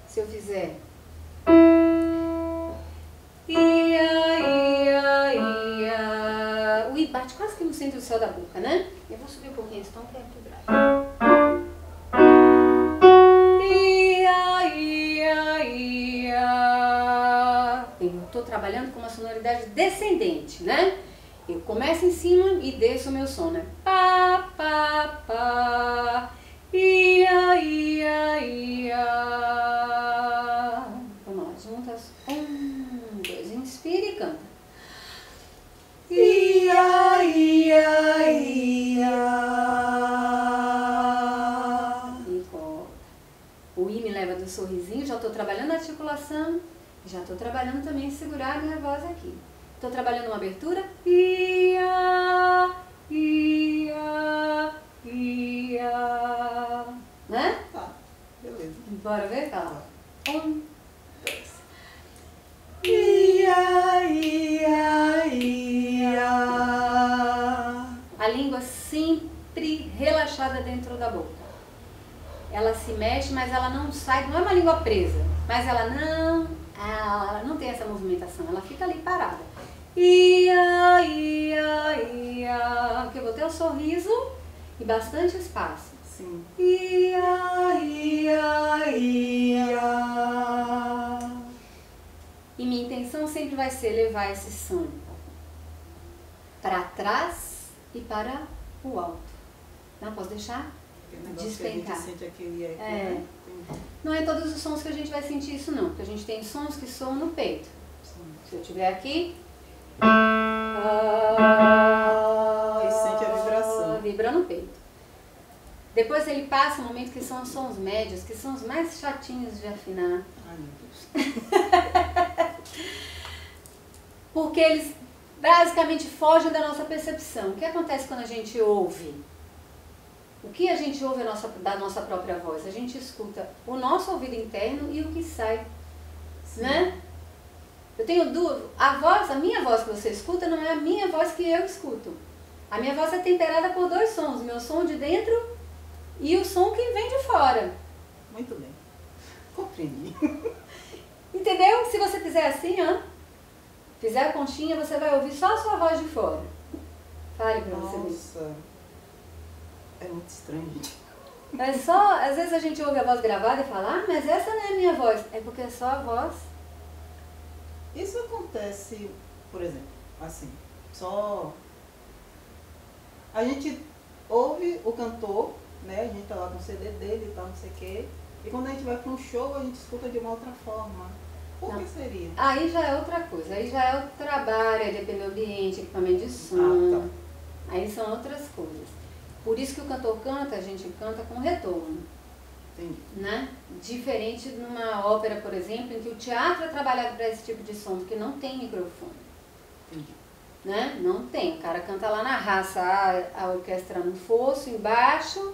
Se eu fizer. Ia, ia, ia. O I bate quase que no centro do céu da boca, né? Eu vou subir um pouquinho esse tom que é muito grave. Ia, ia, ia. Eu estou trabalhando com uma sonoridade descendente, né? Eu começo em cima e desço o meu som, né? Pá, pá, pá. Ia, ia, ia. Vamos lá, juntas. 1, 2, inspira e canta. Ia, ia, ia. E volta. O I me leva do sorrisinho, já estou trabalhando a articulação, já estou trabalhando também segurar a minha voz aqui. Estou trabalhando uma abertura. Ia, ia, ia. Né? Tá, beleza. Bora ver? Fala. 1, 2. Ia, ia, ia. A língua sempre relaxada dentro da boca. Ela se mexe, mas ela não sai, não é uma língua presa, mas ela não tem essa movimentação, ela fica ali parada. Ia, ia, ia. Porque eu vou ter um sorriso e bastante espaço. Sim. Ia, ia, ia. E minha intenção sempre vai ser levar esse som para trás e para o alto. Não posso deixar despencar. A gente sente aquele eco, né? Não é todos os sons que a gente vai sentir isso não, porque a gente tem sons que soam no peito. Sim. Se eu estiver aqui, e sente a vibração. Vibra no peito. Depois ele passa um momento que são os sons médios, que são os mais chatinhos de afinar. Ai, meu Deus. Porque eles basicamente fogem da nossa percepção. O que acontece quando a gente ouve? O que a gente ouve da nossa própria voz? A gente escuta o nosso ouvido interno e o que sai. Sim. Né? Eu tenho dúvida. A minha voz que você escuta não é a minha voz que eu escuto. A minha voz é temperada por 2 sons. O meu som de dentro e o som que vem de fora. Muito bem. Compreendi. Entendeu? Se você fizer assim, ó, fizer a conchinha, você vai ouvir só a sua voz de fora. Fale pra você ver. Nossa. É muito estranho, gente. É só, às vezes a gente ouve a voz gravada e fala, ah, mas essa não é a minha voz. É porque é só a voz. Isso acontece, por exemplo, assim, só... A gente ouve o cantor, né? A gente tá lá com o CD dele e tal, não sei o quê. E quando a gente vai para um show, a gente escuta de uma outra forma. Por que seria? Aí já é outra coisa. Aí já é o trabalho, aí depende do ambiente, equipamento de som. Ah, tá. Aí são outras coisas. Por isso que o cantor canta, a gente canta com retorno. Entendi. Né? Diferente de uma ópera, por exemplo, em que o teatro é trabalhado para esse tipo de som, porque não tem microfone. Entendi. Né? Não tem. O cara canta lá na raça, a orquestra no fosso, embaixo,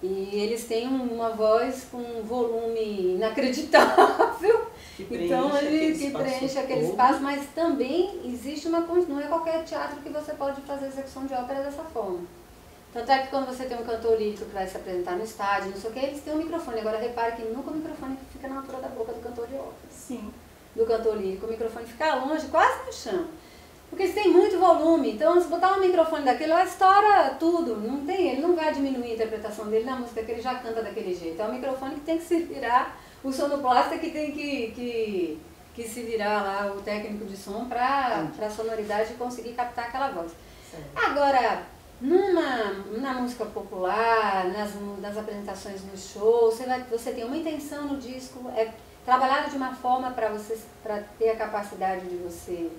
e eles têm uma voz com um volume inacreditável. Então ele preenche aquele espaço, mas também existe não é qualquer teatro que você pode fazer execução de ópera dessa forma. Tanto é que quando você tem um cantor lírico que vai se apresentar no estádio, não sei o que, eles têm um microfone. Agora repare que nunca o microfone fica na altura da boca do cantor de ópera. Sim. Do cantor lírico, o microfone fica longe, quase no chão. Porque eles têm muito volume, então se botar um microfone daquele, ela estoura tudo. Não tem, ele não vai diminuir a interpretação dele na música que ele já canta daquele jeito. É o microfone que tem que se virar, o sonoplasta que tem que se virar lá, o técnico de som, para a sonoridade conseguir captar aquela voz. Certo. Agora, na música popular, nas apresentações no show, você tem uma intenção no disco, é trabalhado de uma forma para ter a capacidade de você,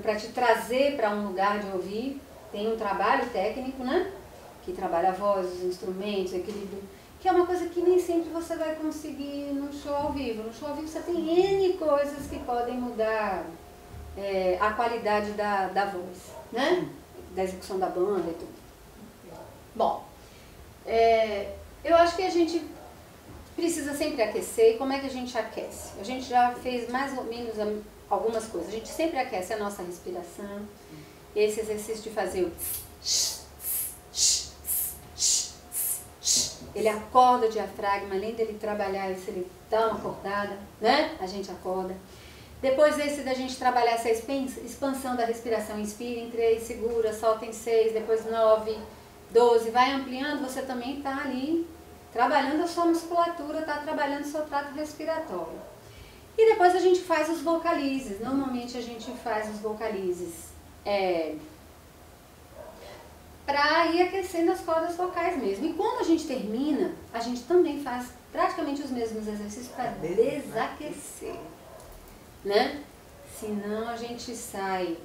para te trazer para um lugar de ouvir. Tem um trabalho técnico, né? Que trabalha a voz, os instrumentos, equilíbrio, que é uma coisa que nem sempre você vai conseguir no show ao vivo. No show ao vivo você tem N coisas que podem mudar a qualidade da voz, né? Da execução da banda e tudo. Bom, eu acho que a gente precisa sempre aquecer. E como é que a gente aquece? A gente já fez mais ou menos algumas coisas. A gente sempre aquece a nossa respiração. Esse exercício de fazer o ele acorda o diafragma, além dele trabalhar isso, ele dá uma acordada, né? A gente acorda. Depois esse da gente trabalhar essa expansão da respiração, inspira em 3, segura, solta em 6, depois 9, 12, vai ampliando, você também está ali trabalhando a sua musculatura, está trabalhando o seu trato respiratório. E depois a gente faz os vocalizes. Normalmente a gente faz os vocalizes para ir aquecendo as cordas vocais mesmo. E quando a gente termina, a gente também faz praticamente os mesmos exercícios para desaquecer. Né? Senão a gente sai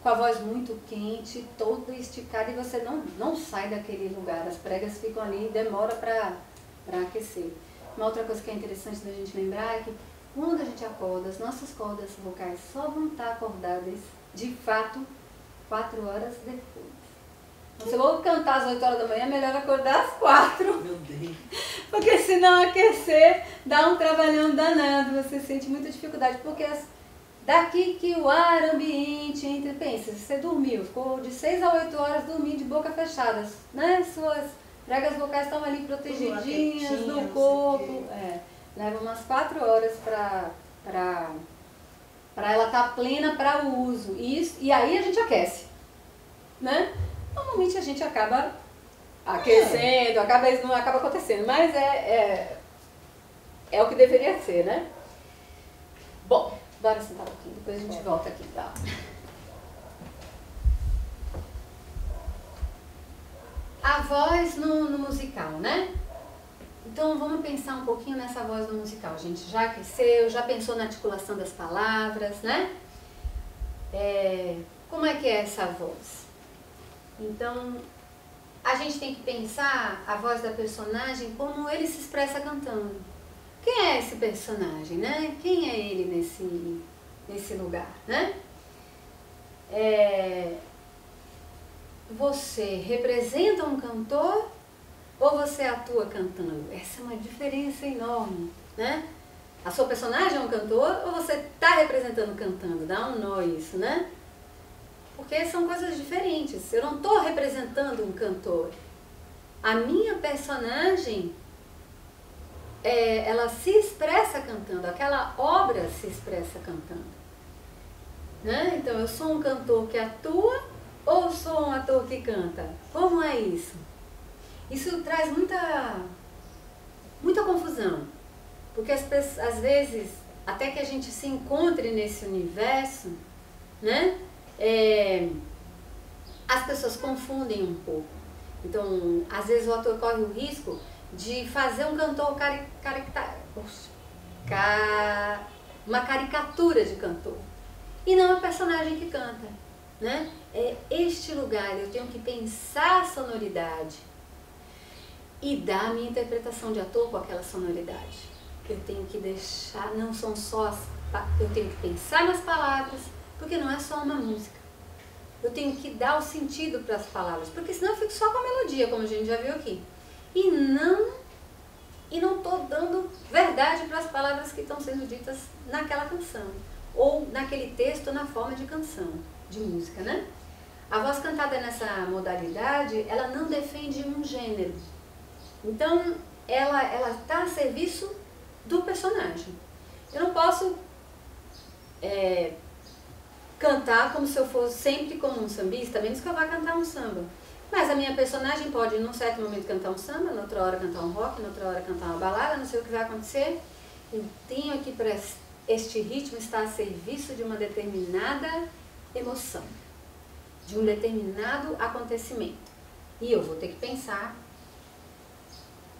com a voz muito quente, toda esticada, e você não sai daquele lugar. As pregas ficam ali e demora para aquecer. Uma outra coisa que é interessante da gente lembrar é que quando a gente acorda, as nossas cordas vocais só vão estar acordadas, de fato, 4 horas depois. Então, se eu vou cantar às 8 horas da manhã, é melhor acordar às 4. Meu Deus. Porque senão aquecer dá um trabalhão danado, você sente muita dificuldade, porque daqui que o ar ambiente entra, pensa, você dormiu, ficou de 6 a 8 horas dormindo de boca fechada, né? Suas pregas vocais estão ali protegidinhas no corpo, leva umas 4 horas para ela estar plena para o uso, e aí a gente aquece, né? Normalmente a gente acaba aquecendo, isso não acaba acontecendo, mas é o que deveria ser, né? Bom, bora sentar um pouquinho, depois a gente volta aqui, tá? A voz no musical, né? Então vamos pensar um pouquinho nessa voz no musical. A gente já aqueceu, já pensou na articulação das palavras, né? Como é que é essa voz? Então, a gente tem que pensar a voz da personagem como ele se expressa cantando. Quem é esse personagem, né? Quem é ele nesse lugar, né? Você representa um cantor ou você atua cantando? Essa é uma diferença enorme, né? A sua personagem é um cantor ou você está representando cantando? Dá um nó isso, né? Porque são coisas diferentes. Eu não estou representando um cantor. A minha personagem, ela se expressa cantando. Aquela obra se expressa cantando. Né? Então, eu sou um cantor que atua ou sou um ator que canta? Como é isso? Isso traz muita confusão. Porque às vezes, até que a gente se encontre nesse universo, né? As pessoas confundem um pouco. Então, às vezes o ator corre o risco de fazer um cantor uma caricatura de cantor. E não é o personagem que canta, né? É este lugar, eu tenho que pensar a sonoridade e dar a minha interpretação de ator com aquela sonoridade. Eu tenho que deixar, não são só eu tenho que pensar nas palavras, porque não é só uma música. Eu tenho que dar o sentido para as palavras, porque senão eu fico só com a melodia, como a gente já viu aqui. E não estou dando verdade para as palavras que estão sendo ditas naquela canção, ou naquele texto na forma de canção, de música, né? A voz cantada nessa modalidade, ela não defende um gênero. Então, ela está a serviço do personagem. Eu não posso cantar como se eu fosse sempre como um sambista, menos que eu vá cantar um samba. Mas a minha personagem pode, num certo momento, cantar um samba, noutra hora cantar um rock, noutra hora cantar uma balada, não sei o que vai acontecer. Eu tenho aqui para este ritmo estar a serviço de uma determinada emoção, de um determinado acontecimento. E eu vou ter que pensar.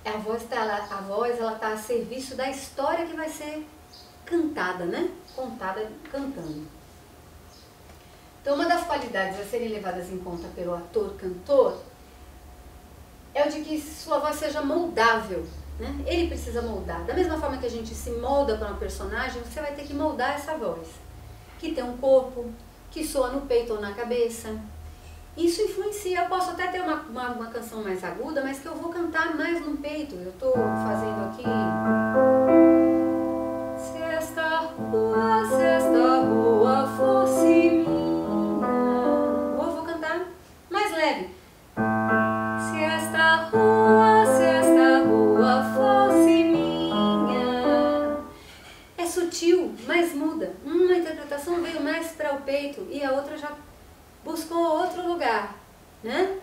A voz ela está a serviço da história que vai ser cantada, né? Contada cantando. Então, uma das qualidades a serem levadas em conta pelo ator-cantor é o de que sua voz seja moldável, né? Ele precisa moldar. Da mesma forma que a gente se molda para um personagem, você vai ter que moldar essa voz, que tem um corpo, que soa no peito ou na cabeça. Isso influencia. Eu posso até ter uma canção mais aguda, mas que eu vou cantar mais no peito. Eu estou fazendo aqui... Se esta rua fosse minha... Vou cantar mais leve. Se esta rua fosse minha... É sutil, mas muda. Uma interpretação veio mais para o peito e a outra já buscou outro lugar, né?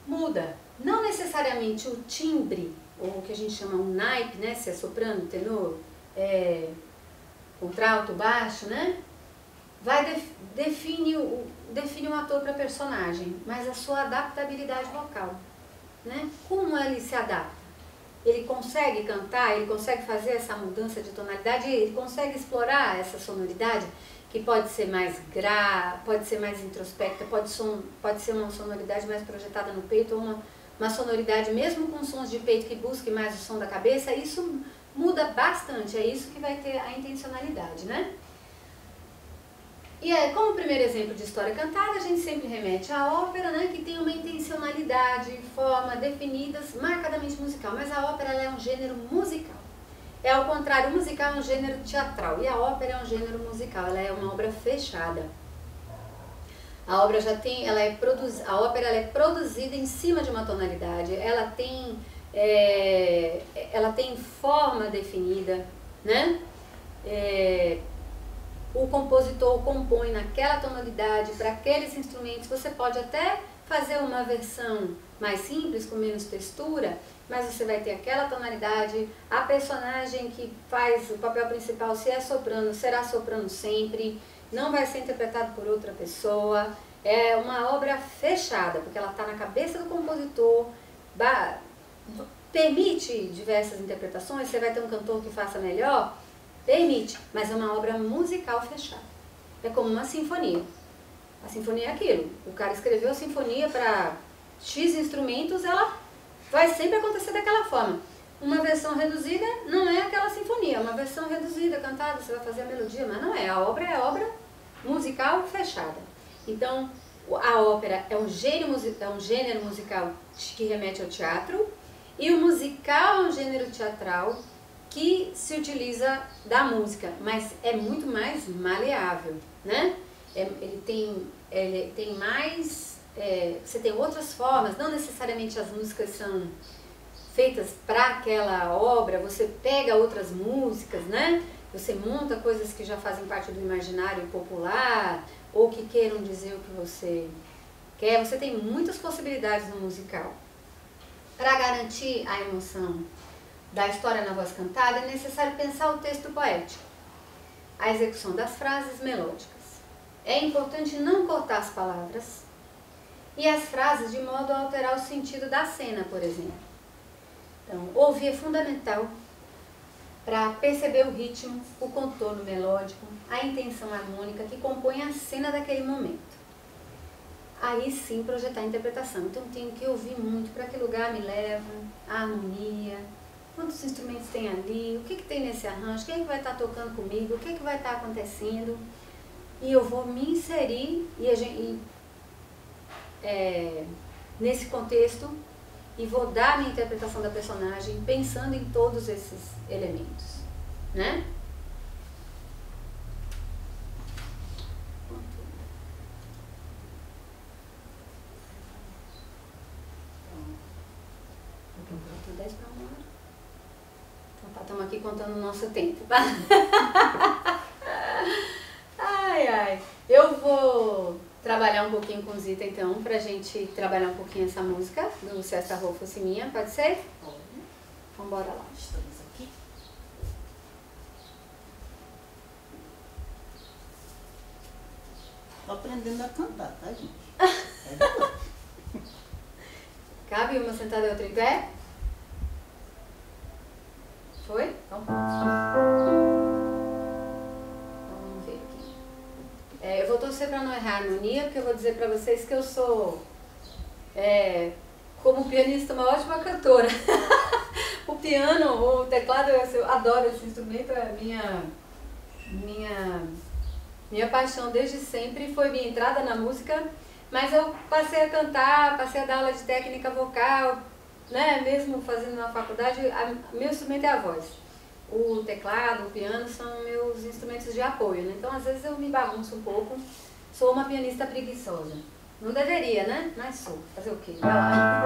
Muda. Não necessariamente o timbre, ou o que a gente chama um naipe, né? Se é soprano, tenor, contralto, baixo, né? Define um ator para personagem, mas a sua adaptabilidade vocal, né? Como ele se adapta? Ele consegue cantar, ele consegue fazer essa mudança de tonalidade, ele consegue explorar essa sonoridade, que pode ser mais pode ser mais introspecta, pode ser uma sonoridade mais projetada no peito, ou uma sonoridade mesmo com sons de peito que busque mais o som da cabeça. Isso muda bastante, é isso que vai ter a intencionalidade, né? E como primeiro exemplo de história cantada, a gente sempre remete à ópera, né, que tem uma intencionalidade, forma definidas, marcadamente musical, mas a ópera ela é um gênero musical. Ao contrário, o musical é um gênero teatral e a ópera é um gênero musical, ela é uma obra fechada. A ópera ela é produzida em cima de uma tonalidade, ela tem forma definida, né? O compositor compõe naquela tonalidade, para aqueles instrumentos. Você pode até fazer uma versão mais simples, com menos textura, mas você vai ter aquela tonalidade. A personagem que faz o papel principal, se é soprano, será soprano sempre, não vai ser interpretado por outra pessoa. É uma obra fechada, porque ela está na cabeça do compositor, permite diversas interpretações. Você vai ter um cantor que faça melhor, permite, mas é uma obra musical fechada. É como uma sinfonia. A sinfonia é aquilo. O cara escreveu a sinfonia para X instrumentos, ela vai sempre acontecer daquela forma. Uma versão reduzida não é aquela sinfonia. Uma versão reduzida, cantada, você vai fazer a melodia, mas não é. A obra é obra musical fechada. Então, a ópera é um gênero musical que remete ao teatro, e o musical é um gênero teatral que se utiliza da música, mas é muito mais maleável, né? Ele tem mais... você tem outras formas, não necessariamente as músicas são feitas para aquela obra, você pega outras músicas, né? Você monta coisas que já fazem parte do imaginário popular, ou que queiram dizer o que você quer. Você tem muitas possibilidades no musical. Para garantir a emoção da história na voz cantada, é necessário pensar o texto poético, a execução das frases melódicas. É importante não cortar as palavras e as frases de modo a alterar o sentido da cena, por exemplo. Então, ouvir é fundamental. para perceber o ritmo, o contorno melódico, a intenção harmônica que compõe a cena daquele momento. Aí sim projetar a interpretação. Então tenho que ouvir muito para que lugar me leva, a harmonia, quantos instrumentos tem ali, o que tem nesse arranjo, quem é que vai estar tocando comigo, o que vai estar acontecendo. E eu vou me inserir nesse contexto e vou dar a minha interpretação da personagem pensando em todos esses elementos, né? Faltam 10 para 1 hora. Então tá, estamos aqui contando o nosso tempo, tá? Ai, ai. Eu vou trabalhar um pouquinho com Zita, então, pra gente trabalhar um pouquinho essa música do Se Esta Rua Fosse Minha, pode ser? Pode. Então bora lá. Estamos aqui. Tô aprendendo a cantar, tá, gente? É verdade. Cabe uma sentada e outra em pé? Foi? Então vamos ver aqui. Eu vou torcer para não errar a harmonia, porque eu vou dizer para vocês que eu sou, como pianista, uma ótima cantora. O piano, o teclado, eu adoro esse instrumento, é minha paixão desde sempre, foi minha entrada na música, mas eu passei a cantar, passei a dar aula de técnica vocal, né? Mesmo fazendo na faculdade, meu instrumento é a voz. O teclado, o piano são meus instrumentos de apoio, né? Então às vezes eu me bagunço um pouco, sou uma pianista preguiçosa. Não deveria, né? Mas sou. Fazer o quê? Vai lá.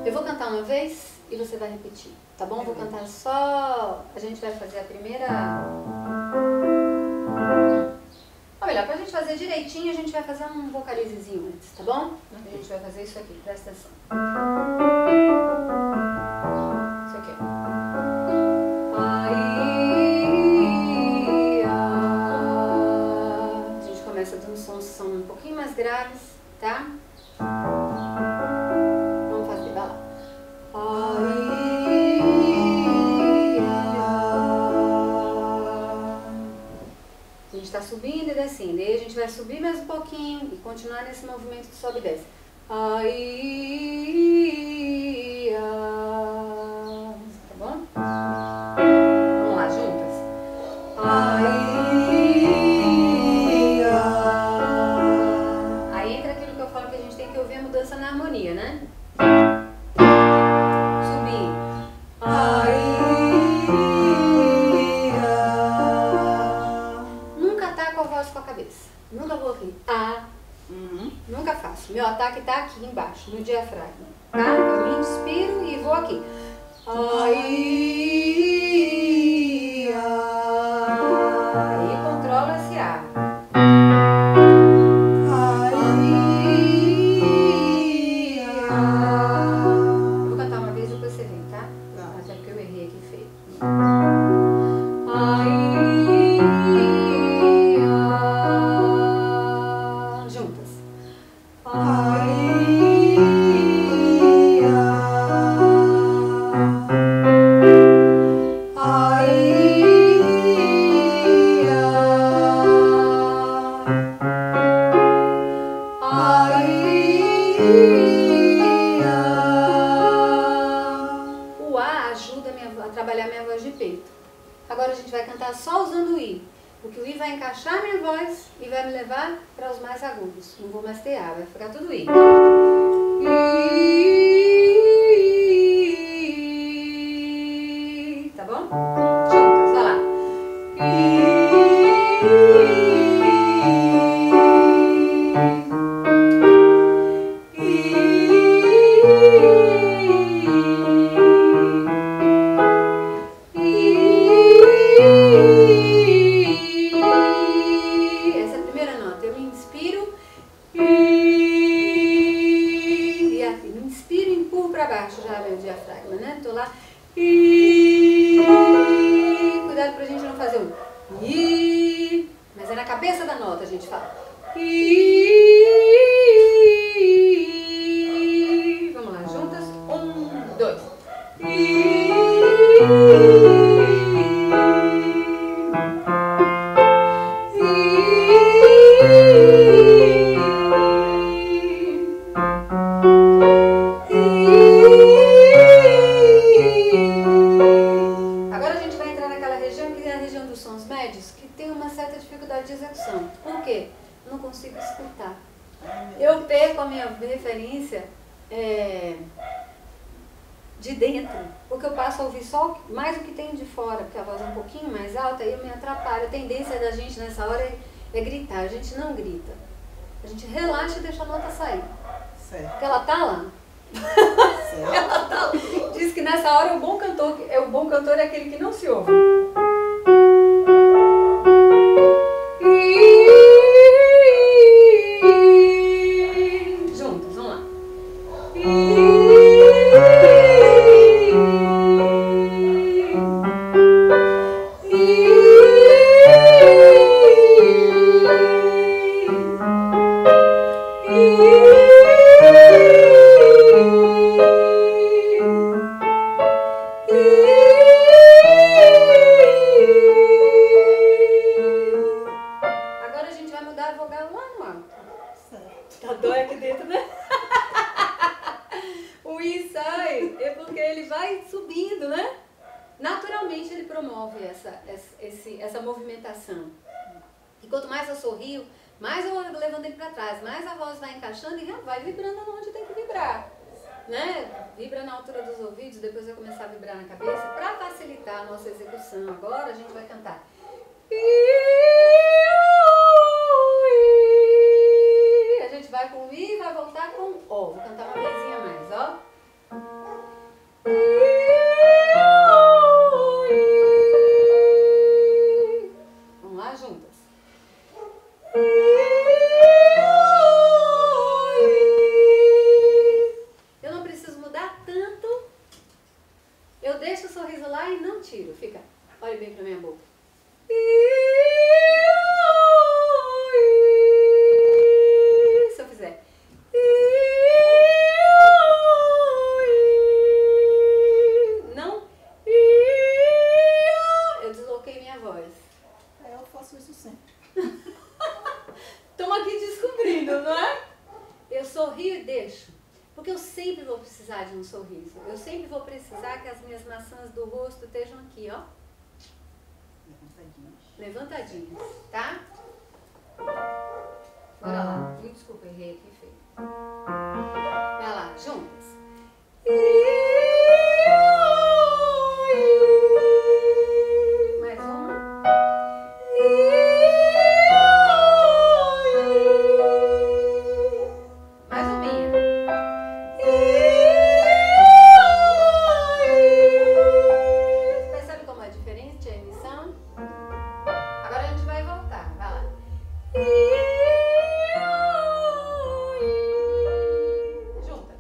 Eu vou cantar uma vez e você vai repetir, tá bom? Vou cantar só... A gente vai fazer a primeira... Ou melhor, pra gente fazer direitinho, a gente vai fazer um vocalizezinho antes, tá bom? A gente vai fazer isso aqui, presta atenção. Isso aqui, ó. A gente começa dando sons que são um pouquinho mais graves, tá? Vamos fazer, vai lá. A gente está subindo e descendo, e aí a gente vai subir mais um pouquinho e continuar nesse movimento de sobe e desce. Tá bom? Vamos lá, juntas. Aí entra aquilo que eu falo que a gente tem que ouvir a mudança na harmonia, né? Subir. Nunca ataco a voz com a cabeça. Nunca vou aqui. Nunca faço. Meu ataque tá aqui embaixo, no diafragma. Tá? Eu me inspiro e vou aqui. Aí controlo esse ar. Eu vou cantar uma vez e depois você vem, tá? Até porque eu errei aqui feio. Juntas. O A ajuda a trabalhar minha voz de peito. Agora a gente vai cantar só usando o I, porque o I vai encaixar minha voz e vai me levar para os mais agudos. Não vou mais ter A, vai ficar tudo I. Tá bom? Juntas, vai lá. Essa é a primeira nota. Eu me inspiro e aqui, me inspiro e empurro para baixo já meu diafragma, né? Tô lá. Cuidado pra gente não fazer um I, mas é na cabeça da nota a gente fala. Vamos lá, juntas. 1, 2. certa dificuldade de execução. Por quê? Não consigo escutar. Eu perco a minha referência de dentro, porque eu passo a ouvir só mais o que tem de fora, porque a voz é um pouquinho mais alta, aí eu me atrapalho. A tendência da gente nessa hora é gritar. A gente não grita. A gente relaxa e deixa a nota sair. Certo. Porque ela tá lá. Certo. Ela tá lá. Diz que nessa hora o bom cantor é aquele que não se ouve. Juntos, vamos lá. Agora a gente vai mudar a vogal lá no alto. Certo. Tá dói aqui dentro, né? O I sai, é porque ele vai subindo, né? Naturalmente ele promove essa movimentação. E quanto mais eu sorrio, mais eu vou levando ele para trás, mais a voz vai encaixando e vai vibrando onde tem que vibrar. Né? Vibra na altura dos ouvidos, depois vai começar a vibrar na cabeça, para facilitar a nossa execução. Agora a gente vai cantar. A gente vai com o I e vai voltar com o O. Vou cantar uma vezinha a mais, ó. Vamos lá, juntas. Eu não preciso mudar tanto. Eu deixo o sorriso lá e não tiro. Fica, olha bem pra minha boca. Se eu fizer. Não. Eu desloquei minha voz. Eu faço isso sempre. Estamos aqui descobrindo, não é? Eu sorrio e deixo. Porque eu sempre vou precisar de um sorriso. Eu sempre vou precisar que as minhas maçãs do rosto estejam aqui, ó. Levantadinhas, tá? Bora lá. Desculpa, errei aqui, feio. Vai lá, juntas. Mais uma. Mais uma minha. Percebe como é diferente a emissão? Agora a gente vai voltar, vai lá. Juntas.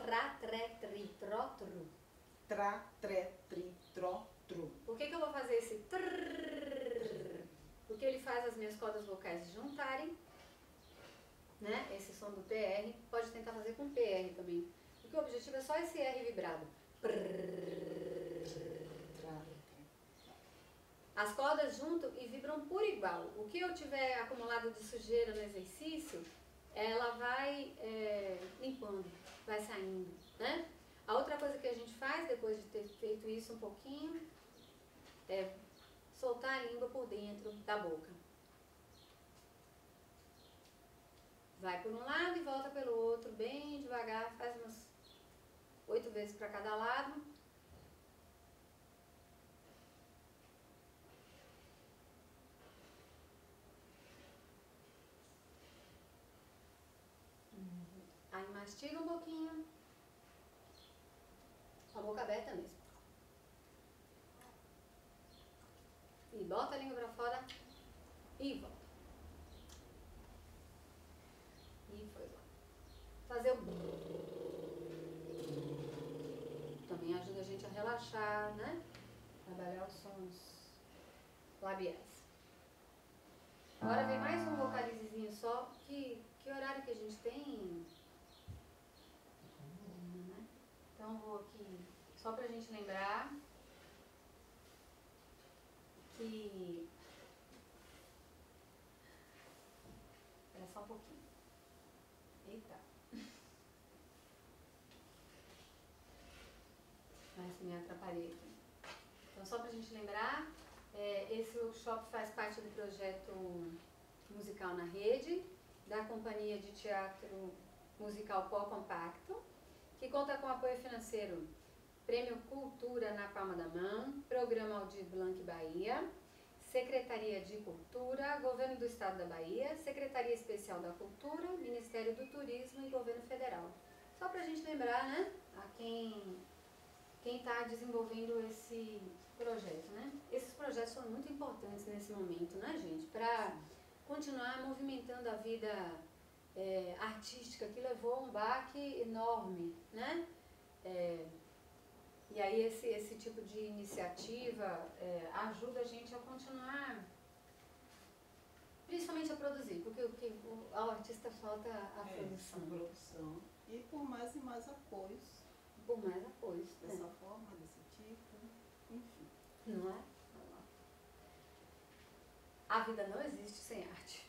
Tra, tre, tri, tro, tru. Tra, tre, tri, tro, tru. Por que eu vou fazer esse trrr? Porque ele faz as minhas cordas vocais se juntarem, né? Esse som do PR. Pode tentar fazer com PR também. Porque o objetivo é só esse R vibrado. As cordas juntam e vibram por igual. O que eu tiver acumulado de sujeira no exercício, ela vai limpando, vai saindo, né? A outra coisa que a gente faz, depois de ter feito isso um pouquinho, é soltar a língua por dentro da boca. Vai por um lado e volta pelo outro, bem devagar, faz umas 8 vezes para cada lado. Aí mastiga um pouquinho, com a boca aberta mesmo. E bota a língua pra fora e volta. E foi lá. Fazer o também ajuda a gente a relaxar, né? Trabalhar os sons labiais. Agora vem mais um vocalizezinho só. Que horário que a gente tem? Então vou aqui, só pra gente lembrar que... Espera só um pouquinho. Eita. Mas me atrapalhei aqui. Então só pra gente lembrar, esse workshop faz parte do projeto Musical na Rede, da Companhia de Teatro Musical Pó Compacto, que conta com apoio financeiro Prêmio Cultura na Palma da Mão, Programa Aldir Blanc Bahia, Secretaria de Cultura, Governo do Estado da Bahia, Secretaria Especial da Cultura, Ministério do Turismo e Governo Federal. Só para a gente lembrar, né, a quem está desenvolvendo esse projeto, né? Esses projetos são muito importantes nesse momento, né, gente? Para continuar movimentando a vida artística, que levou um baque enorme, né? E aí esse tipo de iniciativa ajuda a gente a continuar, principalmente a produzir, porque ao artista falta a produção. A produção. E por mais e mais apoios. Por mais apoios. Dessa forma, desse tipo, enfim. Não é? A vida não existe sem arte.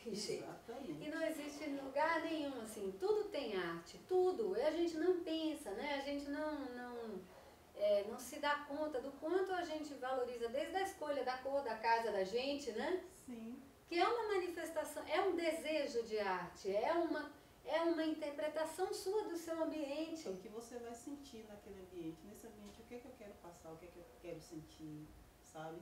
Exatamente. E não existe em lugar nenhum, assim, tudo tem arte, tudo. E a gente não pensa, né? A gente não se dá conta do quanto a gente valoriza, desde a escolha da cor da casa da gente, né? Sim. Que é uma manifestação, é um desejo de arte, é uma interpretação sua do seu ambiente. O que você vai sentir naquele ambiente, nesse ambiente, o que é que eu quero passar, o que é que eu quero sentir, sabe?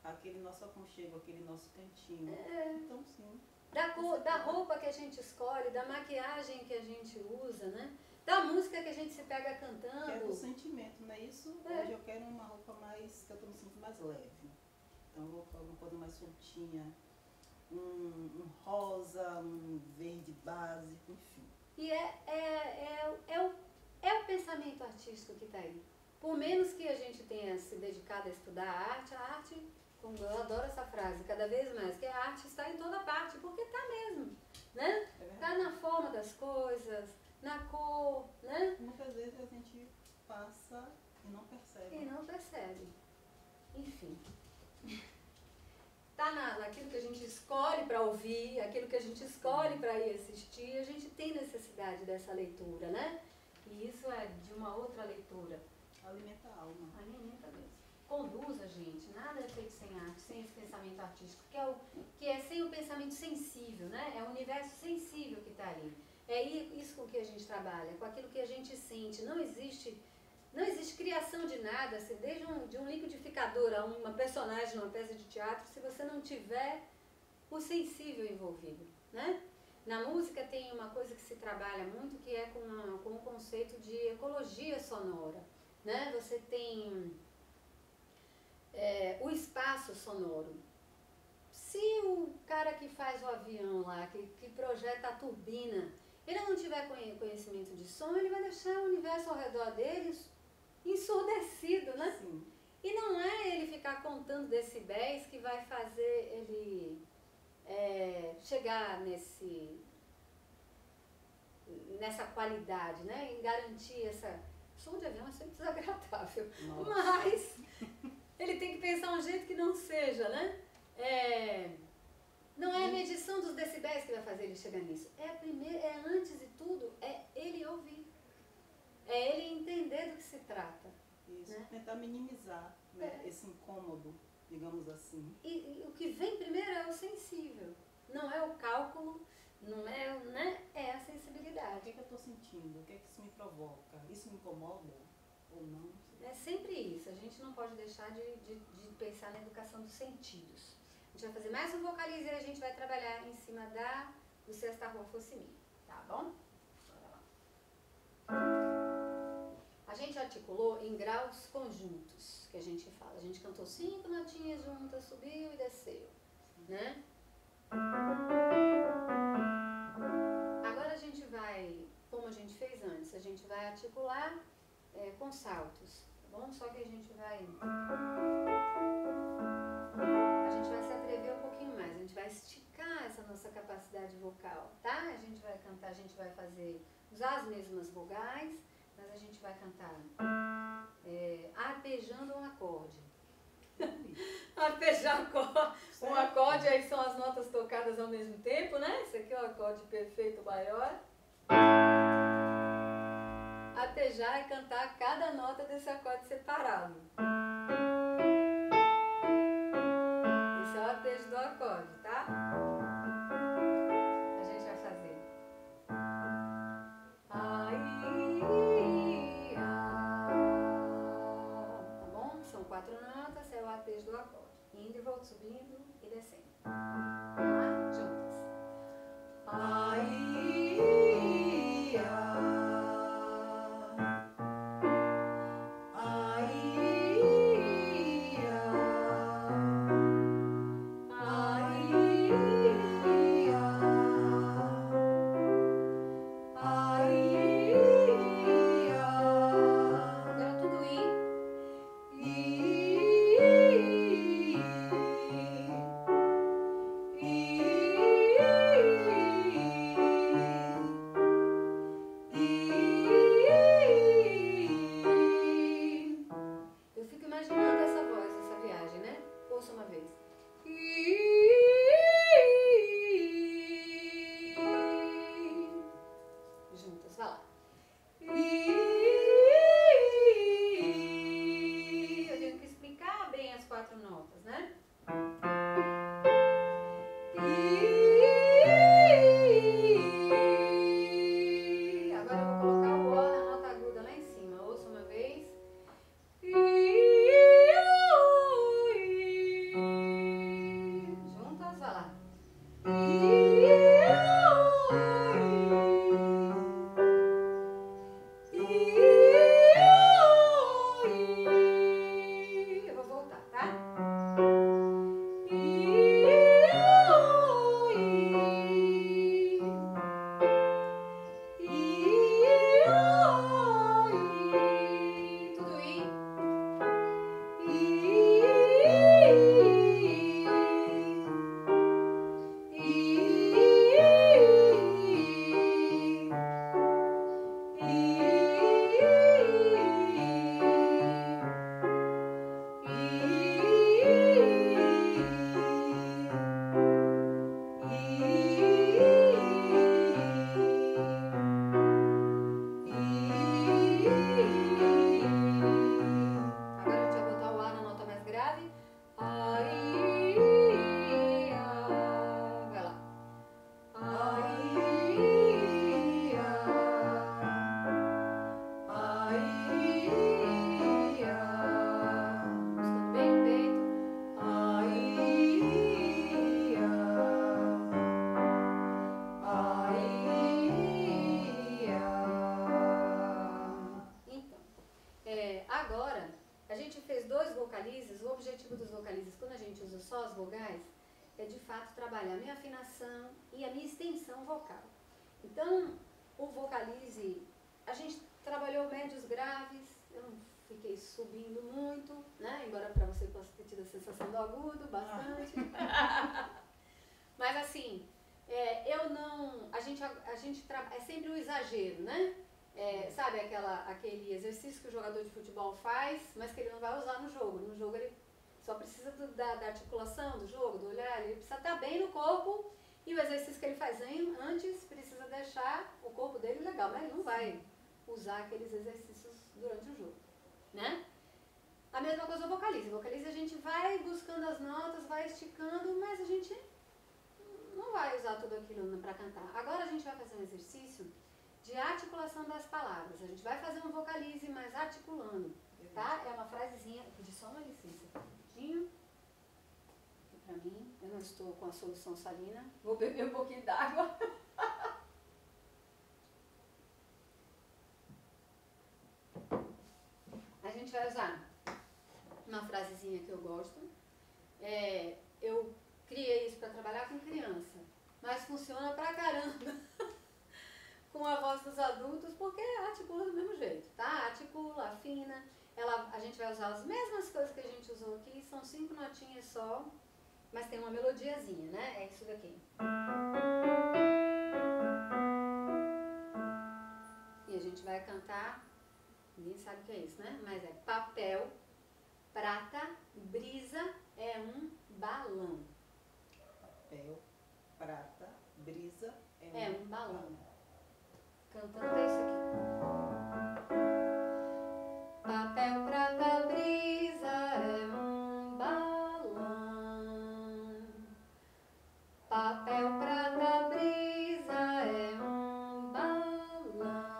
Aquele nosso aconchego, aquele nosso cantinho. Então, sim. Da roupa que a gente escolhe, da maquiagem que a gente usa, né? Da música que a gente se pega cantando. Que é do sentimento, não é isso? Hoje eu quero uma roupa mais, que eu estou me sentindo mais leve. Então, eu vou colocar uma coisa mais soltinha, um rosa, um verde básico, enfim. E é o pensamento artístico que está aí. Por menos que a gente tenha se dedicado a estudar a arte, como eu adoro essa frase, cada vez mais, que a arte está em toda parte, porque está mesmo, né? Está na forma das coisas, na cor, né? Muitas vezes a gente passa e não percebe. E não percebe. Enfim. Está naquilo que a gente escolhe para ouvir, aquilo que a gente escolhe para ir assistir, a gente tem necessidade dessa leitura, né? E isso é de uma outra leitura. Alimenta a alma. Alimenta mesmo. Conduz a gente, nada é feito sem arte, sem esse pensamento artístico, que é sem o pensamento sensível, né? É o universo sensível que está ali. É isso com que a gente trabalha, com aquilo que a gente sente. Não existe criação de nada, assim, desde de um liquidificador a uma personagem, uma peça de teatro, se você não tiver o sensível envolvido, né? Na música tem uma coisa que se trabalha muito, que é com o conceito de ecologia sonora, né? Você tem o espaço sonoro. Se o cara que faz o avião lá, que projeta a turbina, ele não tiver conhecimento som, ele vai deixar o universo ao redor dele ensurdecido, né? Sim. E não é ele ficar contando decibéis que vai fazer ele chegar nessa qualidade, né? Em garantir essa... Som de avião é sempre desagradável. Nossa. Mas ele tem que pensar um jeito que não seja, né? Não é a medição dos decibéis que vai fazer ele chegar nisso. Antes de tudo, é ele ouvir. É ele entender do que se trata. Isso, né? tentar minimizar, né, esse incômodo, digamos assim. E o que vem primeiro é o sensível. Não é o cálculo, não é, né? É a O sensibilidade. que é que eu estou sentindo? O que é que isso me provoca? Isso me incomoda ou não? É sempre isso. A gente não pode deixar de pensar na educação dos sentidos. A gente vai fazer mais um vocalize e a gente vai trabalhar em cima do sexta rua fosse minha. Tá bom? Bora lá. A gente articulou em graus conjuntos, que a gente fala. A gente cantou 5 notinhas juntas, subiu e desceu, né? Agora a gente vai, como a gente fez antes, a gente vai articular com saltos, tá bom? Só que a gente vai se atrever um pouquinho mais, a gente vai esticar essa nossa capacidade vocal, tá? A gente vai cantar, a gente vai usar as mesmas vogais, mas a gente vai cantar arpejando um acorde. Arpejar um acorde, aí são as notas tocadas ao mesmo tempo, né? Esse aqui é o acorde perfeito maior. Arpejar é cantar cada nota desse acorde separado. Esse é o arpejo do acorde, tá? A gente vai fazer. Tá bom? São 4 notas, é o arpejo do acorde. Indo e voltando, subindo e descendo. Vamos lá? Juntas. Agora tudo I. Eu fico imaginando essa voz, essa viagem, né? Ouça uma vez. Juntas, vai lá. Eu tenho que explicar bem as 4 notas, né? Agora eu vou colocar o O na nota aguda lá em cima. Ouça uma vez. Juntas, vai lá. Eu vou voltar, tá? Tudo I. Agora a gente vai botar o A na nota mais grave. Ai, ah. Vai lá. Ai, escuta bem o peito. Então, agora a gente fez 2 vocalizes. O objetivo dos vocalizes, quando a gente usa só as vogais, é de fato trabalhar a minha afinação e a minha extensão vocal. Então, o vocalize, a subindo muito, né? Embora para você possa ter tido a sensação do agudo, bastante. Mas assim, é sempre o exagero, né? Sabe aquele exercício que o jogador de futebol faz, mas que ele não vai usar no jogo. No jogo ele só precisa da articulação do jogo, do olhar, ele precisa estar bem no corpo, e o exercício que ele faz antes precisa deixar o corpo dele legal, né? Ele não vai usar aqueles exercícios durante o jogo, né? A mesma coisa o vocalize. O vocalize a gente vai buscando as notas, vai esticando, mas a gente não vai usar tudo aquilo para cantar. Agora a gente vai fazer um exercício de articulação das palavras. A gente vai fazer um vocalize, mas articulando, tá? É uma frasezinha, eu pedi só uma licença, rapidinho, aqui pra mim, eu não estou com a solução salina, vou beber um pouquinho d'água. A gente vai usar uma frasezinha que eu gosto. Eu criei isso para trabalhar com criança, mas funciona pra caramba com a voz dos adultos, porque articula do mesmo jeito, tá? Articula, afina, a gente vai usar as mesmas coisas que a gente usou aqui, são 5 notinhas só, mas tem uma melodiazinha, né? É isso daqui. E a gente vai cantar, ninguém sabe o que é isso, né? Mas é papel, prata, brisa, é um balão. Papel, prata, brisa, é um balão. Cantando é isso aqui. Papel, prata, brisa, é um balão. Papel, prata, brisa, é um balão.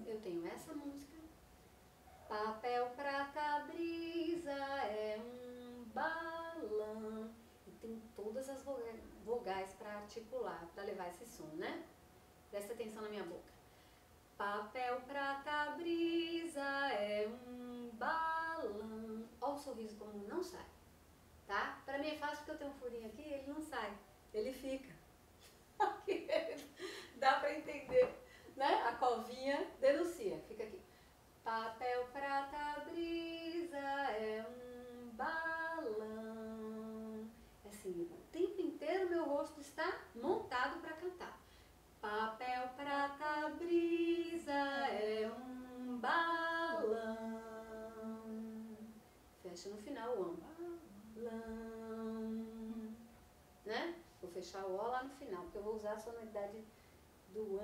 Eu tenho essa música. Papel, prata, brisa, é um balão. E tem todas as vogais para articular, para levar esse som, né? Presta atenção na minha boca. Papel, prata, brisa, é um balão. Olha o sorriso como não sai, tá? Pra mim é fácil porque eu tenho um furinho aqui, ele não sai, ele fica. Dá pra entender, né? A covinha denuncia, fica aqui. Papel, prata, brisa, é um balão. Assim, o tempo inteiro meu rosto está montado para cantar. Papel, prata, brisa, é um balão. Fecha no final o balão, né? Vou fechar o O lá no final, porque eu vou usar a sonoridade do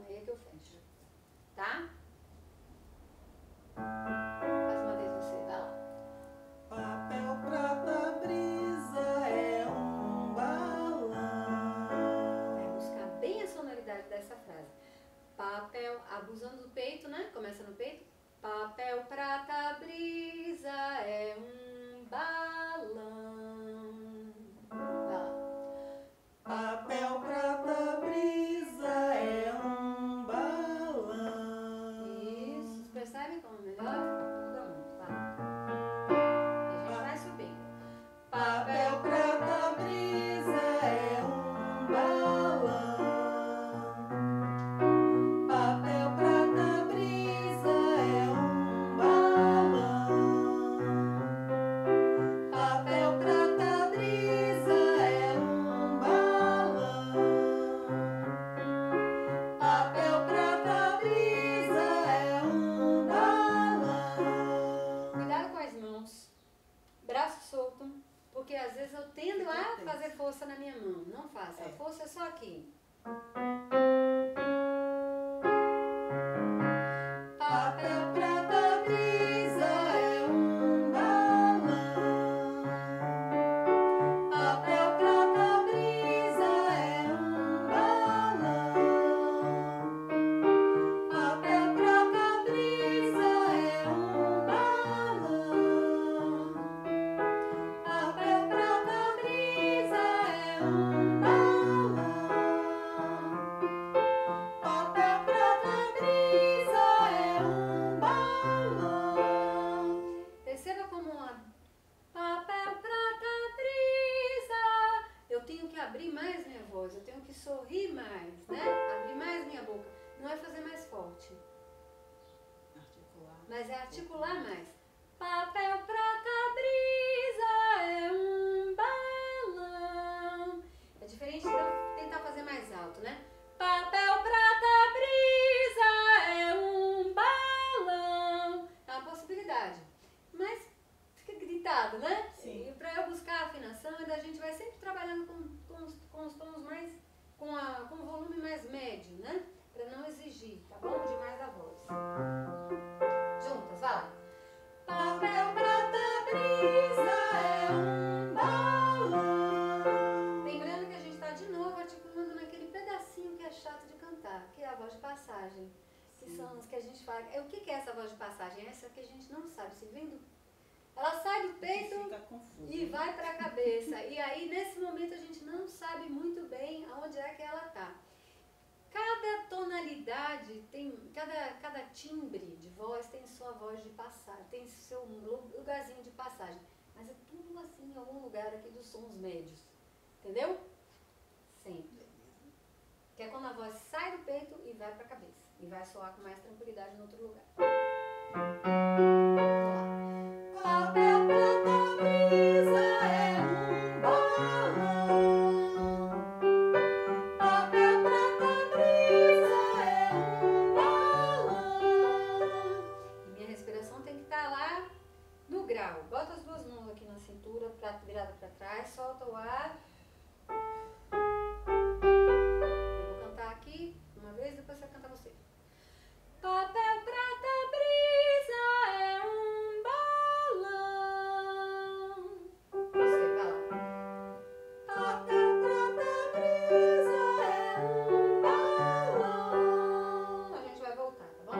aí é que eu fecho, tá? Mais uma vez você, vai lá. Papel, prata, brisa, é um balão. Vai buscar bem a sonoridade dessa frase. Papel, abusando do peito, né? Começa no peito. Papel, prata, brisa, é um balão. Vai lá. Papel, prata, brisa, é um balão. Isso, percebe como melhor? Muda muito, vai. E a gente vai subindo. Papel, prata, brisa, é um balão. Papel, prata, brisa, é um balão. Papel, prata, brisa, é um balão. Papel, prata, brisa, é um balão. Cuidado com as mãos. Braço solto, porque às vezes eu tendo a fazer força na minha mão. Não faça, a força é só aqui. Papel, prata, brisa, é um balão. Papel, prata, brisa, é um balão. Papel, prata, brisa, é um balão. Papel, prata, brisa, é um balão. Papel, prata, brisa, é um balão. Perceba como papel, prata, brisa. Eu tenho que abrir mais minha voz, eu tenho que sorrir mais, né? Abrir mais minha boca. Não é fazer mais forte. Mas é articular mais. Papel, prata, brisa, é um balão. É diferente de eu tentar fazer mais alto, né? Papel, prata, brisa, é um balão. É uma possibilidade. Mas fica gritado, né? Sim. E para eu buscar a afinação, ainda a gente vai sempre trabalhando com os tons mais, com o volume mais médio, né? Para não exigir, tá bom? Demais a voz. Juntas, vai lá. Papel, prata, brisa, é um balão. Lembrando que a gente está de novo articulando naquele pedacinho que é chato de cantar, que é a voz de passagem. Que são os que a gente fala. O que é essa voz de passagem? Essa que a gente não sabe, se vendo? Ela sai do peito e vai para a cabeça. E aí, nesse momento, a gente não sabe muito bem aonde é que ela está. Cada tonalidade, cada timbre de voz tem sua voz de passagem, tem seu lugarzinho de passagem. Mas é tudo assim, em algum lugar aqui dos sons médios. Entendeu? Sempre. Que é quando a voz sai do peito e vai para a cabeça. E vai soar com mais tranquilidade em outro lugar. Papel, prata, brisa, é um balão. Papel, prata, brisa, é um balão. E minha respiração tem que estar lá no grau. Bota as duas mãos aqui na cintura, virada para trás, solta o ar. Eu vou cantar aqui uma vez, depois você vai cantar você. Papel, prata, brisa, é um balão. Você, vai lá. Papel, prata, brisa, é um balão. A gente vai voltar, tá bom?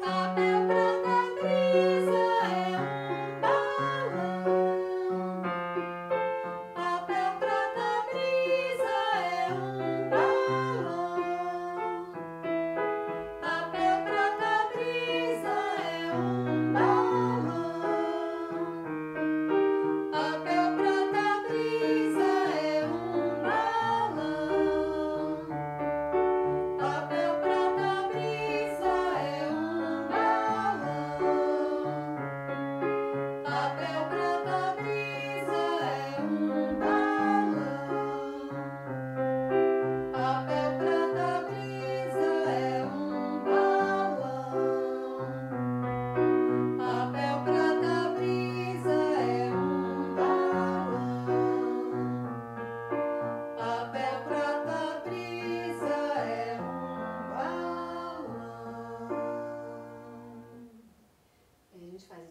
Papel, prata, brisa, é um balão. Papel, prata, brisa, é um balão. Papel, prata, brisa, é um balão. Papel, prata, brisa, é um balão. Papel, prata, brisa, é um balão. Papel, prata, brisa, é um balão. Papel, prata, brisa, é um balão. Papel, prata, brisa, é um balão. Papel, prata, brisa, é um balão. E a gente faz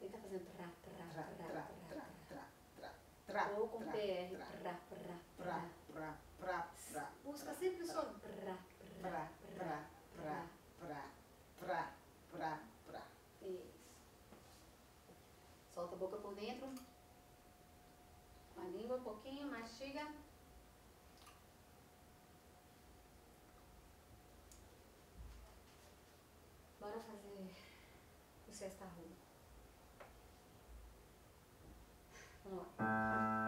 tenta fazer ou com PR, busca sempre o som. Isso. Solta a boca por dentro. Com a língua um pouquinho, mastiga. Bora fazer o Sexta Rua. Vamos lá.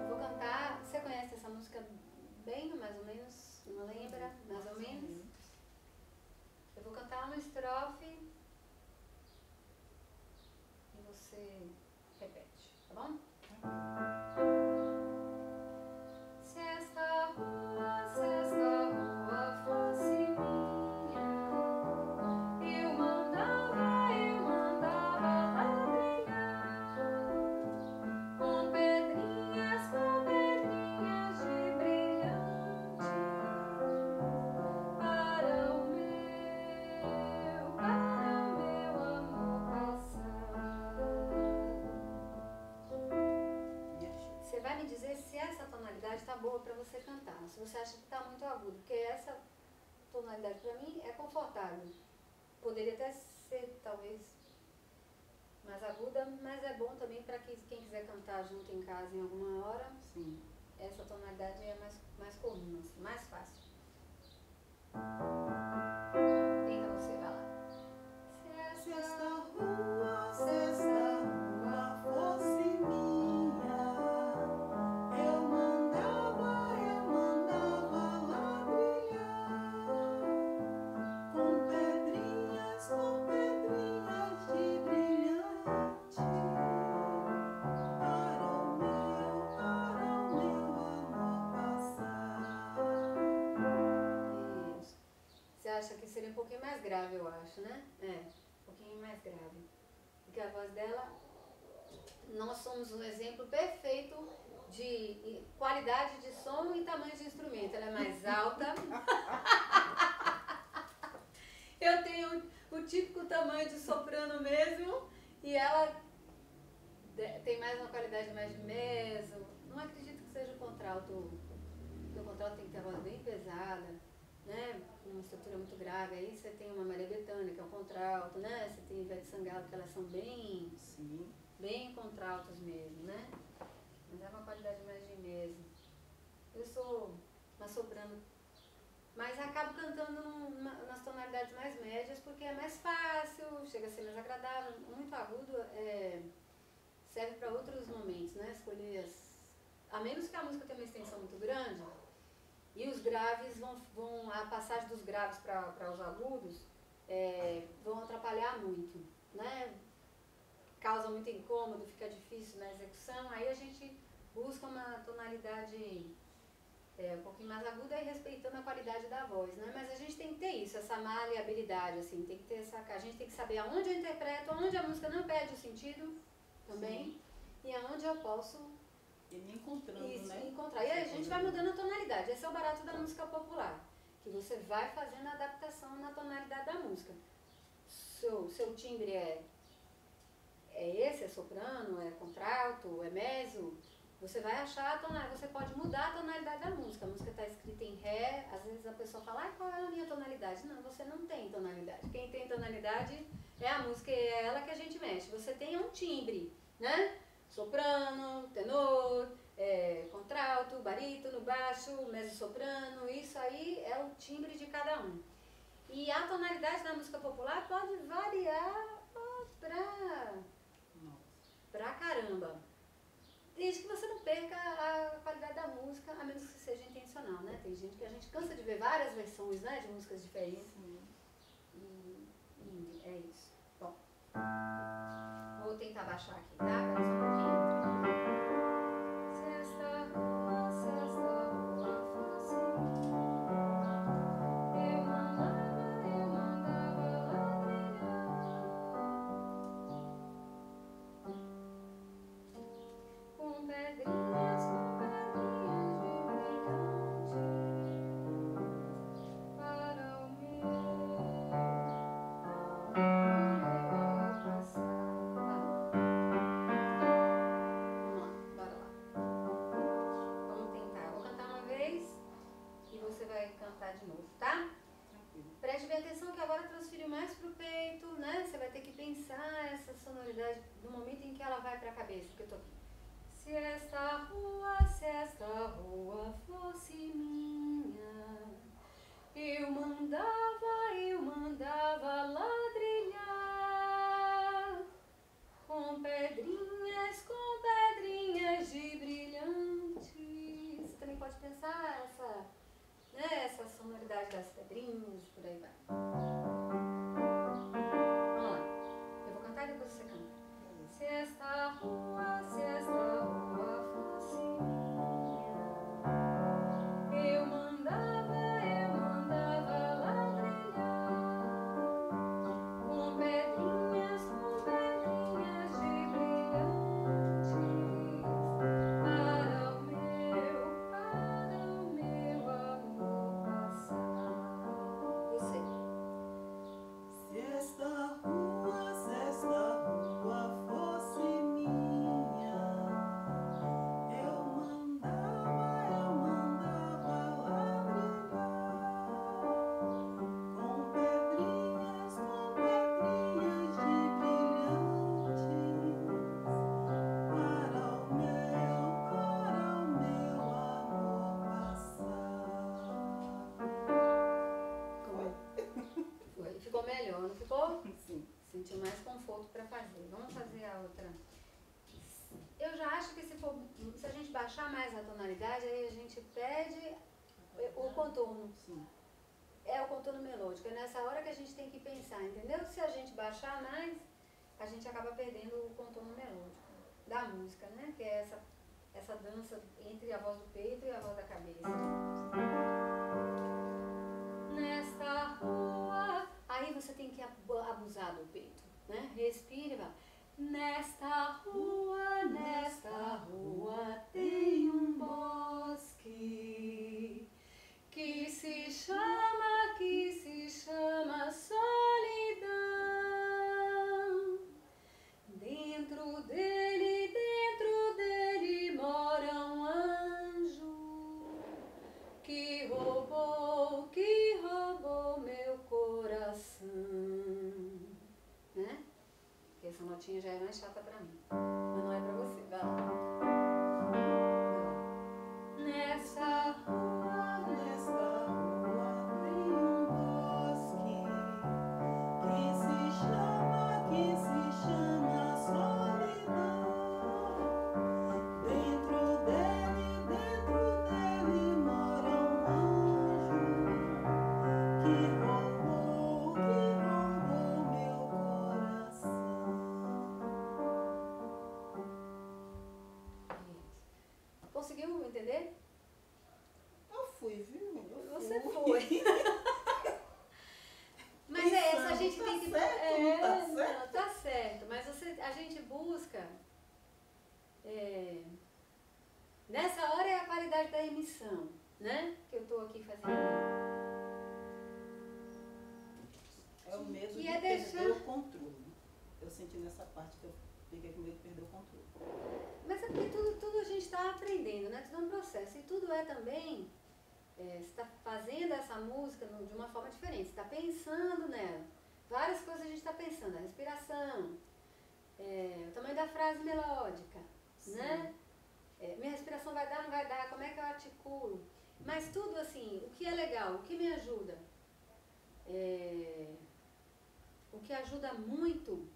Eu vou cantar. Você conhece essa música bem, mais ou menos? Não lembra? Mais ou menos? Eu vou cantar uma estrofe e você repete, tá bom? Se esta rua fosse minha, eu mandava ladrilhar com pedrinhas de brilhante para o meu amor passar. Você vai me dizer se essa tonalidade está boa para você cantar, se você acha que está muito agudo, porque essa tonalidade para mim é confortável. Poderia até ser, talvez, mais aguda, mas é bom também para quem quiser cantar junto em casa em alguma hora. Sim. Essa tonalidade é mais comum, assim, mais fácil. Tenta você, vai lá. Se esta rua fosse minha, eu mandava ladrilhar essa aqui seria um pouquinho mais grave, eu acho, né? É, um pouquinho mais grave. Porque a voz dela, nós somos um exemplo perfeito de qualidade de som e tamanho de instrumento. Ela é mais alta. Eu tenho o típico tamanho de soprano mesmo, e ela tem mais uma qualidade mais de mezzo. Não acredito que seja o contralto, porque o contralto tem que ter a voz bem pesada, né? Uma estrutura muito grave. Aí você tem uma Maria Bethânia, que é um contralto, né? Você tem Ivete Sangalo, que elas são bem, Sim. bem contraltos mesmo, né? Mas é uma qualidade mais de mezzo. Eu sou uma soprano, mas acabo cantando nas tonalidades mais médias, porque é mais fácil, chega a ser mais agradável. Muito agudo serve para outros momentos, né? Escolher a menos que a música tenha uma extensão muito grande, e os graves a passagem dos graves para os agudos vão atrapalhar muito, né? Causa muito incômodo, fica difícil na execução. Aí a gente busca uma tonalidade um pouquinho mais aguda e respeitando a qualidade da voz, né? Mas a gente tem que ter isso, essa maleabilidade, assim, tem que ter a gente tem que saber aonde eu interpreto, aonde a música não perde o sentido também. Sim. E aonde eu posso ir encontrando, isso, né? encontrar. E aí a gente vai mudando a tonalidade. Esse é o barato da música popular, que você vai fazendo a adaptação na tonalidade da música. Seu timbre é esse, é soprano, é contralto, é mezzo. Você vai achar a tonalidade, você pode mudar a tonalidade da música. A música está escrita em Ré, às vezes a pessoa fala, qual é a minha tonalidade? Não, você não tem tonalidade. Quem tem tonalidade é a música, é ela que a gente mexe. Você tem um timbre, né? Soprano, tenor, contralto, barítono, baixo, mezzo-soprano, isso aí é o timbre de cada um. E a tonalidade da música popular pode variar pra caramba. Desde que você não perca a qualidade da música, a menos que seja intencional, né? Tem gente que a gente cansa de ver várias versões, né, de músicas diferentes. E é isso. Bom, vou tentar baixar aqui, tá? Espera só um pouquinho. De novo, tá? Preste bem atenção que agora transferiu mais pro peito, né? Você vai ter que pensar essa sonoridade no momento em que ela vai pra cabeça, porque eu tô aqui. Se esta rua fosse minha, eu mandava ladrilhar com pedrinhas de brilhantes. Você também pode pensar essa sonoridade das pedrinhas, por aí vai. Vamos lá. Eu vou cantar e depois você canta. Se esta rua fosse minha, eu mandava ladrilhar com pedrinhas de brilhantes para o meu amor passar. Você. Se esta rua fosse minha, eu mandava ladrilhar com pedrinhas de brilhantes para o meu amor passar. Foi. Ficou melhor, não ficou? Sim. Sentiu mais conforto para fazer. Vamos fazer a outra. Eu já acho que se a gente baixar mais a tonalidade, aí a gente perde o contorno. Sim. É o contorno melódico. É nessa hora que a gente tem que pensar, entendeu? Se a gente baixar mais, a gente acaba perdendo o contorno melódico da música, né? Que é essa dança entre a voz do peito e a voz da cabeça. Nesta rua que roubou meu coração. Né? Porque essa notinha já é mais chata pra mim. Mas não é pra você. Vai lá. Nessa rua tem um bosque que se chama solidão. Dentro dele mora um anjo que roubou meu coração. Conseguiu entender? Eu fui, viu? Você foi. Mas é essa, a gente tem que... Não, tá certo. Mas a gente busca... nessa hora é a qualidade da emissão, né? Que eu estou aqui fazendo. É o medo que de é perder o controle. Eu senti nessa parte que eu fiquei com medo de perder o controle. Mas é porque tudo a gente está aprendendo, né? Tudo é um processo. E tudo é também... você está fazendo essa música de uma forma diferente. Você está pensando nela. Várias coisas a gente está pensando. A respiração, o tamanho da frase melódica, né? Minha respiração vai dar, não vai dar, como é que eu articulo? Mas tudo assim, o que é legal, o que me ajuda? O que ajuda muito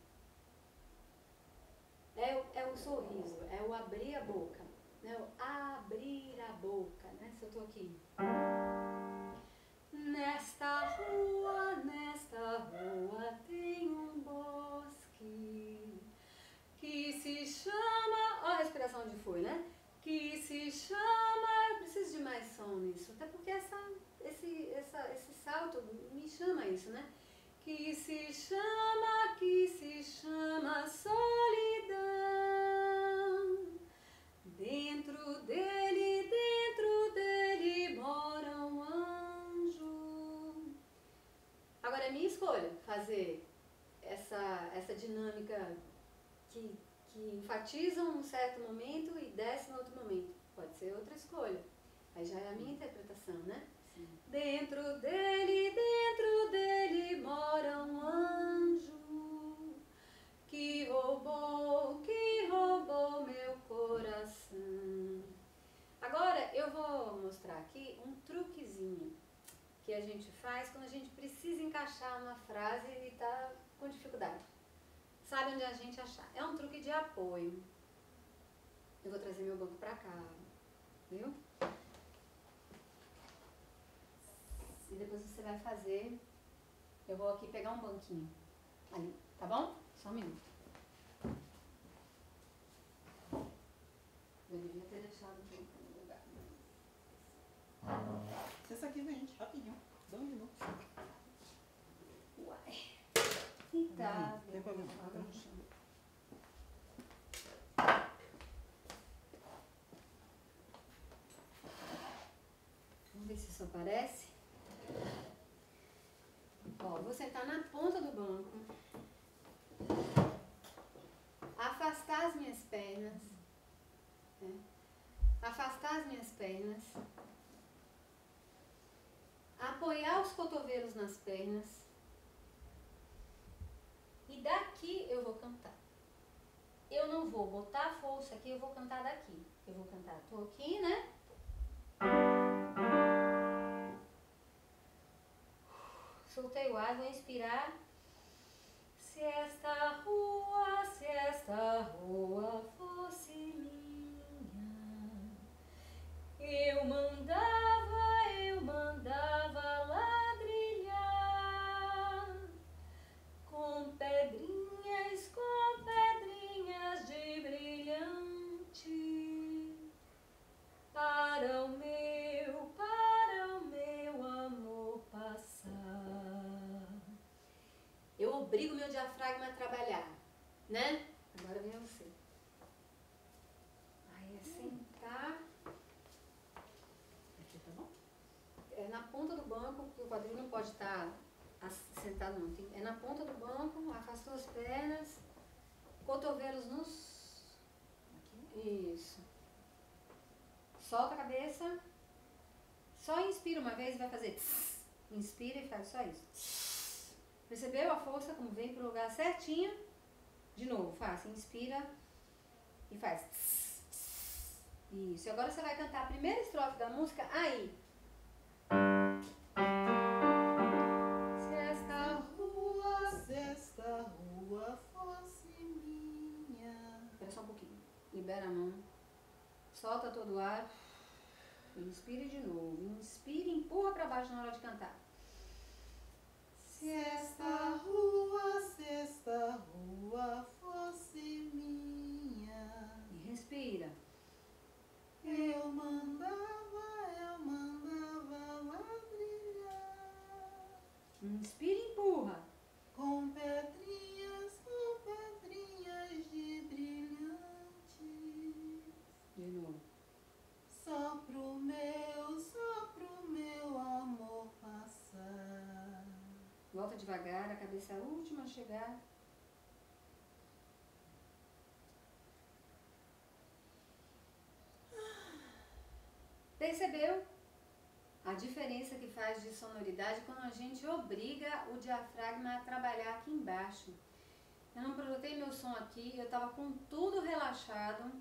é o sorriso, é o abrir a boca. Né? O abrir a boca, né? Se eu tô aqui. Nesta rua tem um bosque que se chama... Olha a respiração onde foi, né? Que se chama... Eu preciso de mais som nisso, até porque esse salto me chama isso, né? Que se chama solidão. Dentro dele mora um anjo. Agora é minha escolha fazer essa dinâmica que enfatiza um certo momento e desce no outro momento. Pode ser outra escolha. Aí já é a minha interpretação, né? Sim. Dentro dele mora um anjo que roubou meu coração. Agora eu vou mostrar aqui um truquezinho que a gente faz quando a gente precisa encaixar uma frase e está com dificuldade. Sabe onde a gente achar? É um truque de apoio. Eu vou trazer meu banco pra cá, viu? E depois você vai fazer. Eu vou aqui pegar um banquinho ali, tá bom? Só um minuto. Eu devia ter deixado o banco no lugar. Essa aqui vem, rapidinho. 2 minutos. Uai. E tá. Tem problema. Vamos ver se isso aparece. Ó, vou sentar na ponta do banco. Afastar as minhas pernas. Afastar as minhas pernas. Apoiar os cotovelos nas pernas. E daqui eu vou cantar. Eu não vou botar a força aqui, eu vou cantar daqui. Eu vou cantar, tô aqui, né? Soltei o ar, vou inspirar. Se esta rua fosse minha, eu mandava ladrilhar com pedrinhas de brilhante para o meu amor passar. Eu obrigo meu diafragma a trabalhar, né? Agora vem você. Aí é sentar. Aqui, tá bom? É na ponta do banco, porque o quadril não pode estar sentado não. É na ponta do banco, afastou as pernas, cotovelos nos... Aqui. Isso. Solta a cabeça. só inspira uma vez e vai fazer tss. Inspira e faz só isso. Tss. Percebeu a força como vem pro lugar certinho? De novo, faça, inspira e faz tss, tss. Isso, agora você vai cantar a primeira estrofe da música aí. Se esta rua fosse minha. Espera só um pouquinho. Libera a mão. Solta todo o ar. Inspire de novo. Inspire e empurra para baixo na hora de cantar. Se esta rua fosse minha. E respira. Eu mandava ladrilhar. Inspira e empurra. Com pedrinhas de brilhantes. De novo. Só pro meu amor passar. Volta devagar, a cabeça é a última a chegar. Percebeu a diferença que faz de sonoridade quando a gente obriga o diafragma a trabalhar aqui embaixo? Eu não projetei meu som aqui, eu estava com tudo relaxado,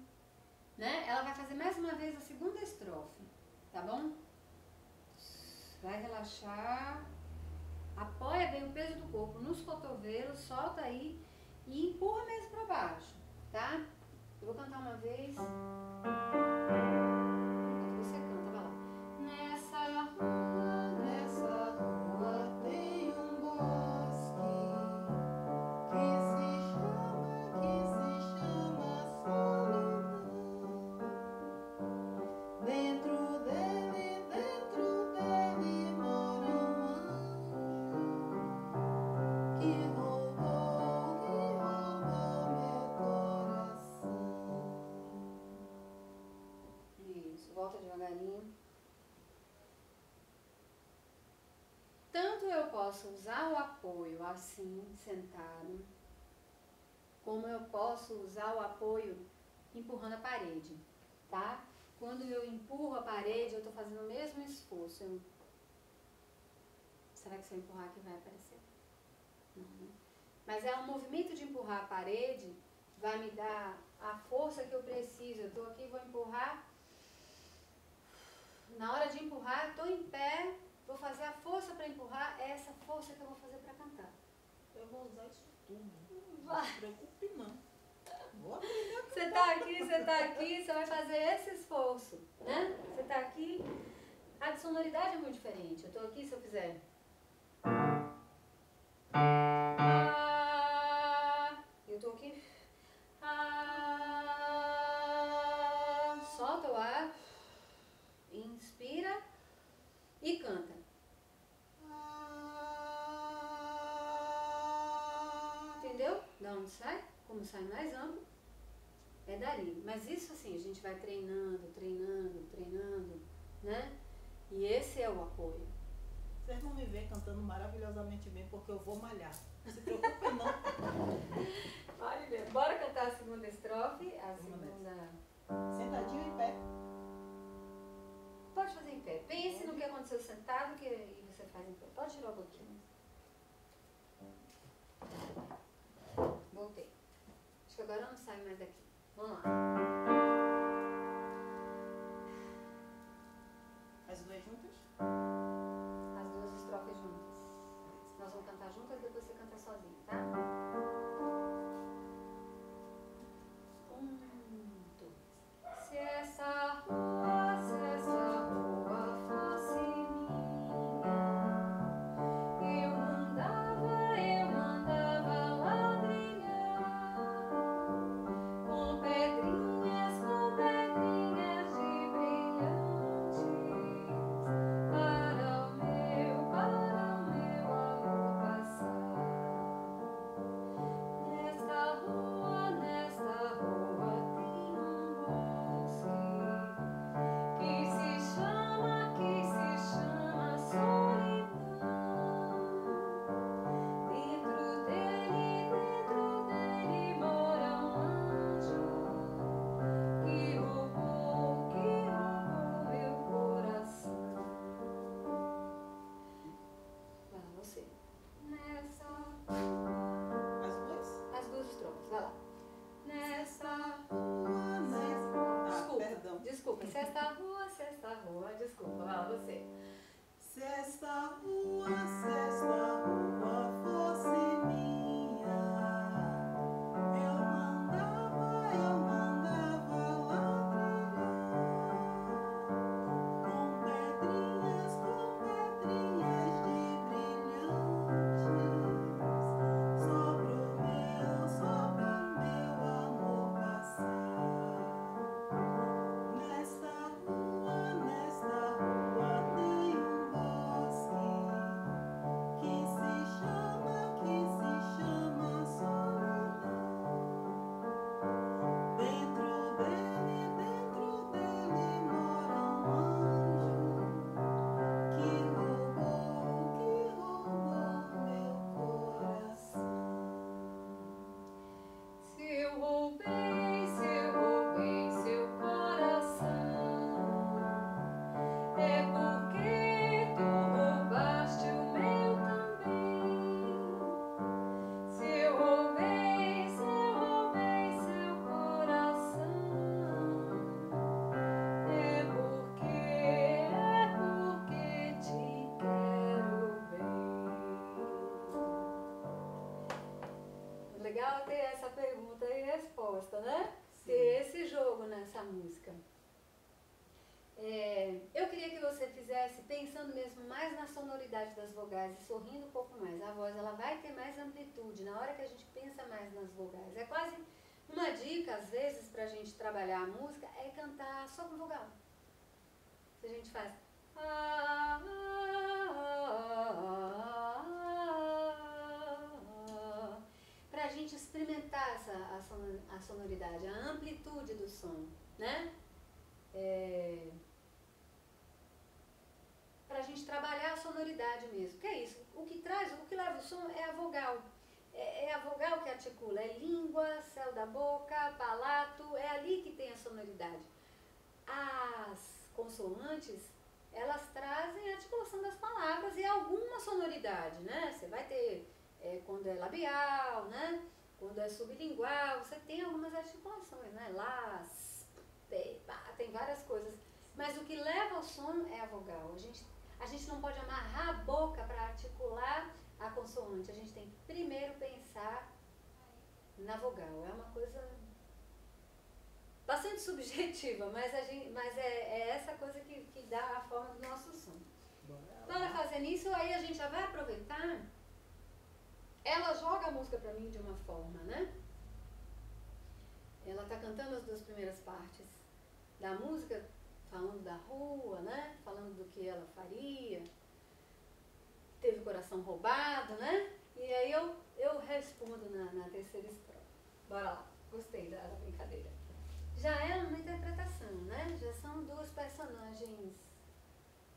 né? Ela vai fazer mais uma vez a segunda estrofe, tá bom? Vai relaxar, apoia bem o peso do corpo nos cotovelos, solta aí e empurra mesmo para baixo, tá? Eu vou cantar uma vez. Você canta, vai lá. Nessa rua Tem um bosque que se chama solidão. Dentro dele mora um anjo que roubou meu coração. Isso, volta devagarinho. Tanto eu posso usar o apoio assim, sentado, como eu posso usar o apoio empurrando a parede, tá? Quando eu empurro a parede, eu tô fazendo o mesmo esforço. Será que se eu empurrar aqui vai aparecer? Não, né? Mas é um movimento de empurrar a parede, vai me dar a força que eu preciso. Eu tô aqui, vou empurrar. Na hora de empurrar, estou em pé, vou fazer a força para empurrar, é essa força que eu vou fazer para cantar. Eu vou usar isso tudo. Vai. Não se preocupe não. Vou aprender a Você tá aqui, você vai fazer esse esforço, né? Você tá aqui, a de sonoridade é muito diferente. Eu tô aqui, se eu fizer... Eu tô aqui... Solta o ar, inspira e canta. Entendeu? Da onde sai? Como sai mais amplo, é dali. Mas isso assim, a gente vai treinando, né? E esse é o apoio. Vocês vão me ver cantando maravilhosamente bem porque eu vou malhar. Não se preocupe não. Olha, bora cantar a segunda estrofe. A segunda... Sentadinho em pé. Pode fazer em pé. Pense no que aconteceu sentado e você faz em pé. Pode tirar o bloquinho. Voltei. Acho que agora eu não saio mais daqui. Vamos lá. As duas juntas? As duas estrofes juntas. Nós vamos cantar juntas, depois você canta sozinho, tá? 1, 2. Se essa rua fosse minha, eu mandava ladrilhar com pedrinhas você. Se esta rua fosse minha, eu mandava lá trilhar, com pedrinhas de brilhantes, só pro meu amor passar. Nesta rua tem um bosque que se chama solidão. Dentro dele mora um anjo que roubou meu coração. Se eu roubei seu coração, é porque tu roubaste o meu também. Se eu roubei seu coração, é porque te quero bem. Legal ter essa pergunta e resposta, né? Ter esse jogo nessa música. Eu queria que você fizesse pensando mesmo mais na sonoridade das vogais e sorrindo um pouco mais. A voz ela vai ter mais amplitude na hora que a gente pensa mais nas vogais. É quase uma dica, às vezes, para a gente trabalhar a música, é cantar só com vogal. Se a gente faz... para a gente experimentar a sonoridade, a amplitude do som, né? Para a gente trabalhar a sonoridade mesmo, que é isso, o que leva o som é a vogal, é a vogal que articula, é língua, céu da boca, palato, é ali que tem a sonoridade. As consoantes, elas trazem a articulação das palavras e alguma sonoridade, né? Você vai ter, quando é labial, né? Quando é sublingual, você tem algumas articulações, né? Tem várias coisas. Mas o que leva ao som é a vogal. A gente não pode amarrar a boca para articular a consoante. A gente tem que primeiro pensar na vogal. É uma coisa bastante subjetiva, mas é essa coisa que dá a forma do nosso som. Para fazer isso, aí a gente já vai aproveitar. Ela joga a música para mim de uma forma, né? Ela está cantando as duas primeiras partes da música, falando da rua, né? Falando do que ela faria. Teve o coração roubado, né? E aí eu respondo na terceira estrofe. Bora lá, gostei da brincadeira. Já é uma interpretação, né? Já são duas personagens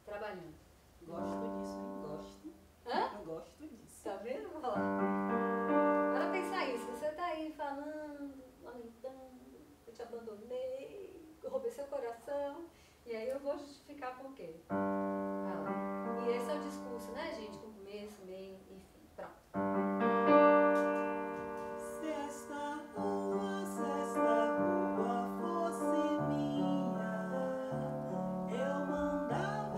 trabalhando. Gosto disso, hein? Gosto. Hã? Eu gosto disso. Tá vendo? Vamos lá. Para pensar isso, você tá aí falando, lamentando, eu te abandonei, roubei seu coração, e aí eu vou justificar por quê? Ah, e esse é o discurso, né, gente? Com começo, meio, enfim, pronto. Se esta rua fosse minha, eu mandava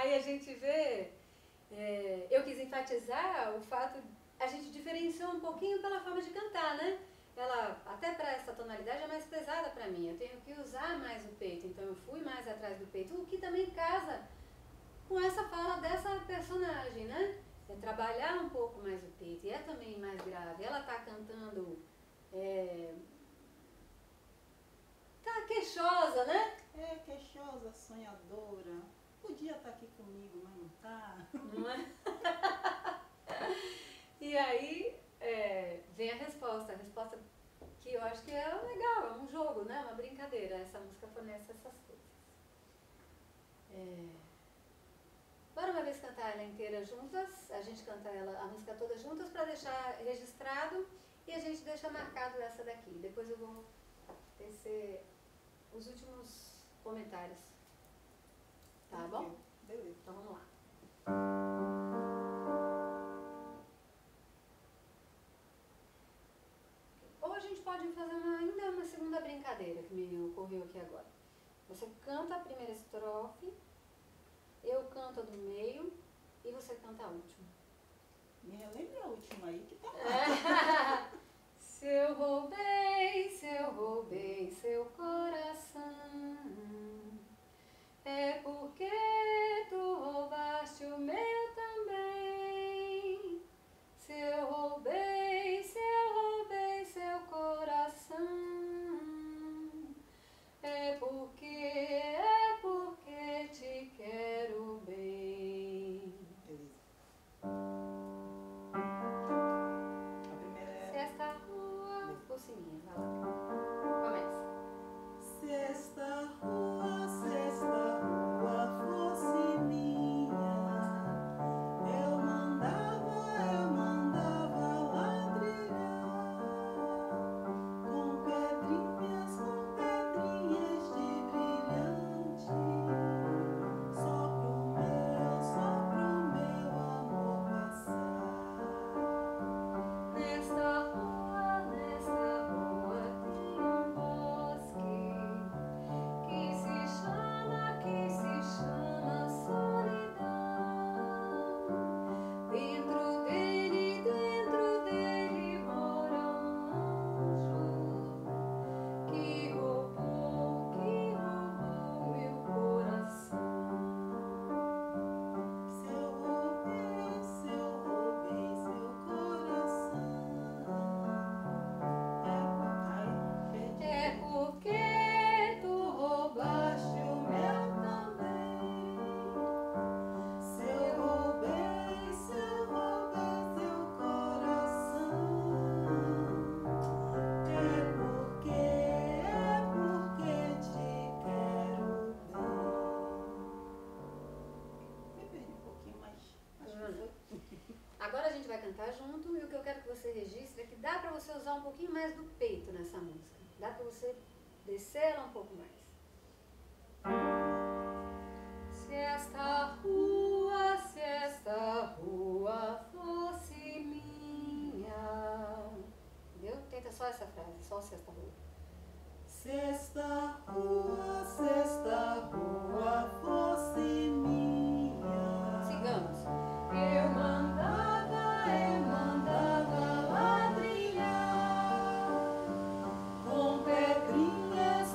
Aí a gente vê, eu quis enfatizar o fato, a gente diferenciou um pouquinho pela forma de cantar, né? Ela, até para essa tonalidade, é mais pesada para mim, eu tenho que usar mais o peito, então eu fui mais atrás do peito, o que também casa com essa fala dessa personagem, né? É trabalhar um pouco mais o peito, e é também mais grave. Ela tá cantando, tá queixosa, né? É, queixosa, sonhadora. Podia estar aqui comigo, mas não tá. Não é? E aí vem a resposta que eu acho que é legal, é um jogo, né? Uma brincadeira. Essa música fornece essas coisas. Bora uma vez cantar ela inteira juntas, a gente canta a música toda juntas para deixar registrado e a gente deixa marcado essa daqui. Depois eu vou tecer os últimos comentários. Tá bom? Beleza. Então vamos lá. Ou a gente pode fazer ainda uma segunda brincadeira que me ocorreu aqui agora. Você canta a primeira estrofe, eu canto a do meio e você canta a última. Me relembra a última aí que tá lá. Se eu roubei seu coração, é porque tu roubaste o meu também. Se eu roubei seu coração, é porque te quero bem. Beleza. A primeira é... Se esta rua fosse minha, vai lá. Começa. Se esta rua fosse minha, eu mandava ladrilhar com pedrinhas de brilhante, só pro meu amor passar. Nesta rua tem um bosque que se chama solidão. Dentro dele mora um anjo que roubou meu coração. Se eu roubei seu coração, É porque tu roubaste o meu também. se eu roubei seu coração, é porque te quero bem. Me perdi um pouquinho, mas acho que foi. Agora a gente vai cantar junto e o que eu quero que você registre é que dá pra você usar um pouquinho mais do peito nessa música. Dá pra você descer ela um pouco mais. Se esta rua fosse minha. Entendeu? Tenta só essa frase, só se esta rua. Se esta rua fosse minha, Sigamos. eu mandava ladrilhar com pedrinhas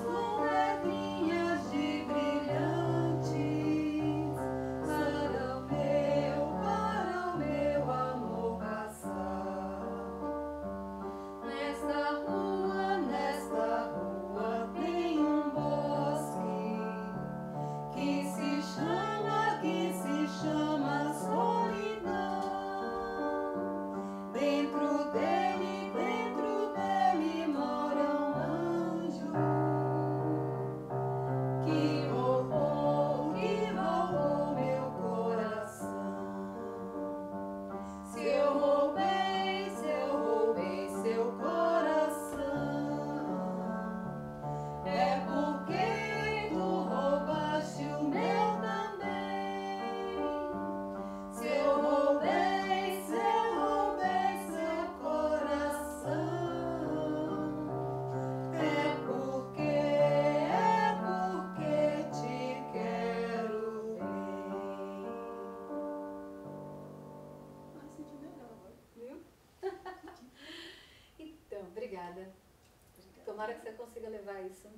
Tomara que você consiga levar isso.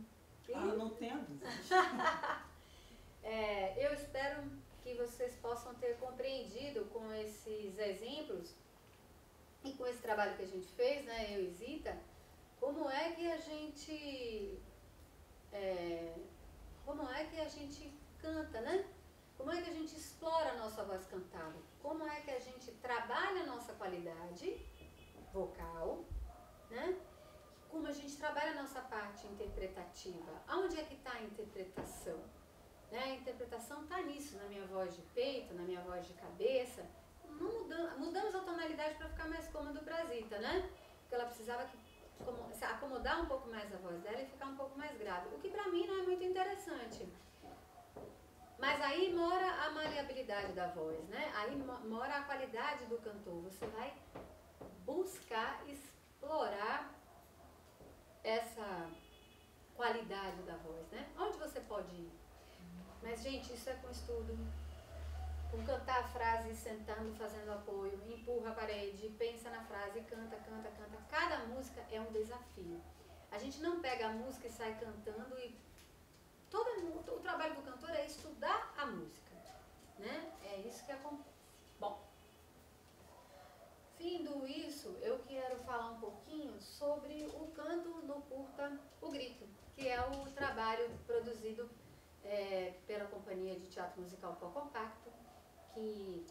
Não tenha dúvida. Eu espero que vocês possam ter compreendido com esses exemplos e com esse trabalho que a gente fez, né, eu e Zita, como é que a gente canta, né? Como é que a gente explora a nossa voz cantada? Como é que a gente trabalha a nossa qualidade vocal, né? Como a gente trabalha a nossa parte interpretativa? Aonde é que está a interpretação? Né? A interpretação está nisso, na minha voz de peito, na minha voz de cabeça. Mudamos a tonalidade para ficar mais cômodo para a Zita, né? Porque ela precisava acomodar um pouco mais a voz dela e ficar um pouco mais grave. O que para mim não é muito interessante. Mas aí mora a maleabilidade da voz, né? Aí mora a qualidade do cantor. Você vai buscar explorar essa qualidade da voz, né? Onde você pode ir? Mas, gente, isso é com estudo, com cantar a frase sentando, fazendo apoio, empurra a parede, pensa na frase, canta, canta, canta. Cada música é um desafio. A gente não pega a música e sai cantando e o trabalho do cantor é estudar a música, né? É isso que acontece. Bom, findo isso, eu quero falar um pouquinho sobre o canto no curta O Grito, que é o trabalho produzido pela Companhia de Teatro Musical Pó Compacto, que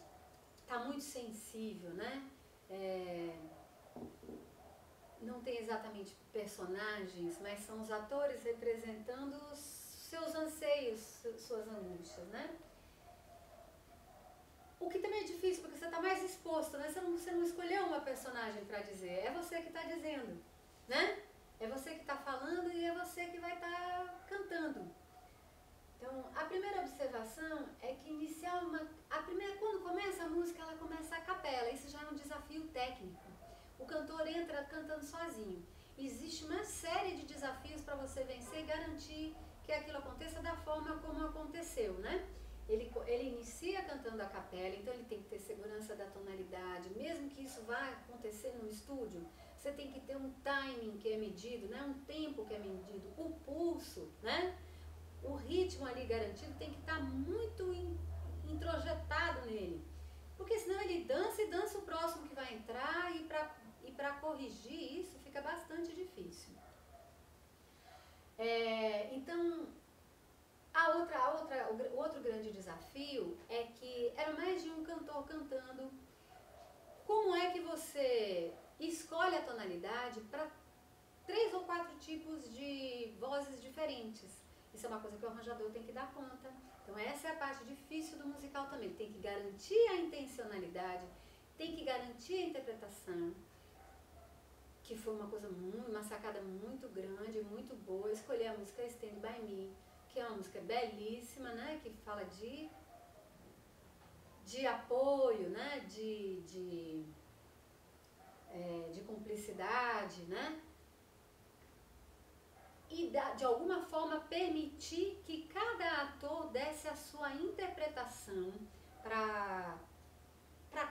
está muito sensível, né? Não tem exatamente personagens, mas são os atores representando os seus anseios, suas angústias, né? O que também é difícil, porque você está mais exposto, né? Você não escolheu uma personagem para dizer, é você que está dizendo, né? É você que está falando e é você que vai estar cantando. Então, a primeira observação é que quando começa a música, ela começa a capela, isso já é um desafio técnico. O cantor entra cantando sozinho. Existe uma série de desafios para você vencer e garantir que aquilo aconteça da forma como aconteceu, né? Ele inicia cantando a capela, então ele tem que ter segurança da tonalidade, mesmo que isso vá acontecer no estúdio, você tem que ter um timing que é medido, né? Um tempo que é medido, o pulso, né? O ritmo ali garantido tem que estar muito introjetado nele, porque senão ele dança e dança o próximo que vai entrar e para corrigir isso fica bastante difícil. Então, o outro grande desafio é que era mais de um cantor cantando. Como é que você escolhe a tonalidade para 3 ou 4 tipos de vozes diferentes? Isso é uma coisa que o arranjador tem que dar conta. Então essa é a parte difícil do musical também. Tem que garantir a intencionalidade, tem que garantir a interpretação, que foi uma sacada muito grande, muito boa. Escolher a música Stand By Me, que é uma música belíssima, né? Que fala de apoio, né? De cumplicidade, né? E de alguma forma permitir que cada ator desse a sua interpretação para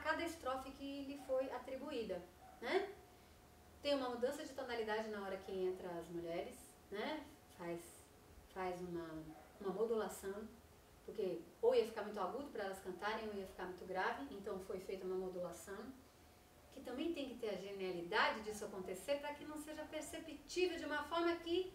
cada estrofe que lhe foi atribuída, né? Tem uma mudança de tonalidade na hora que entra as mulheres, né? Faz uma modulação, porque ou ia ficar muito agudo para elas cantarem ou ia ficar muito grave, então foi feita uma modulação, que também tem que ter a genialidade disso acontecer para que não seja perceptível de uma forma que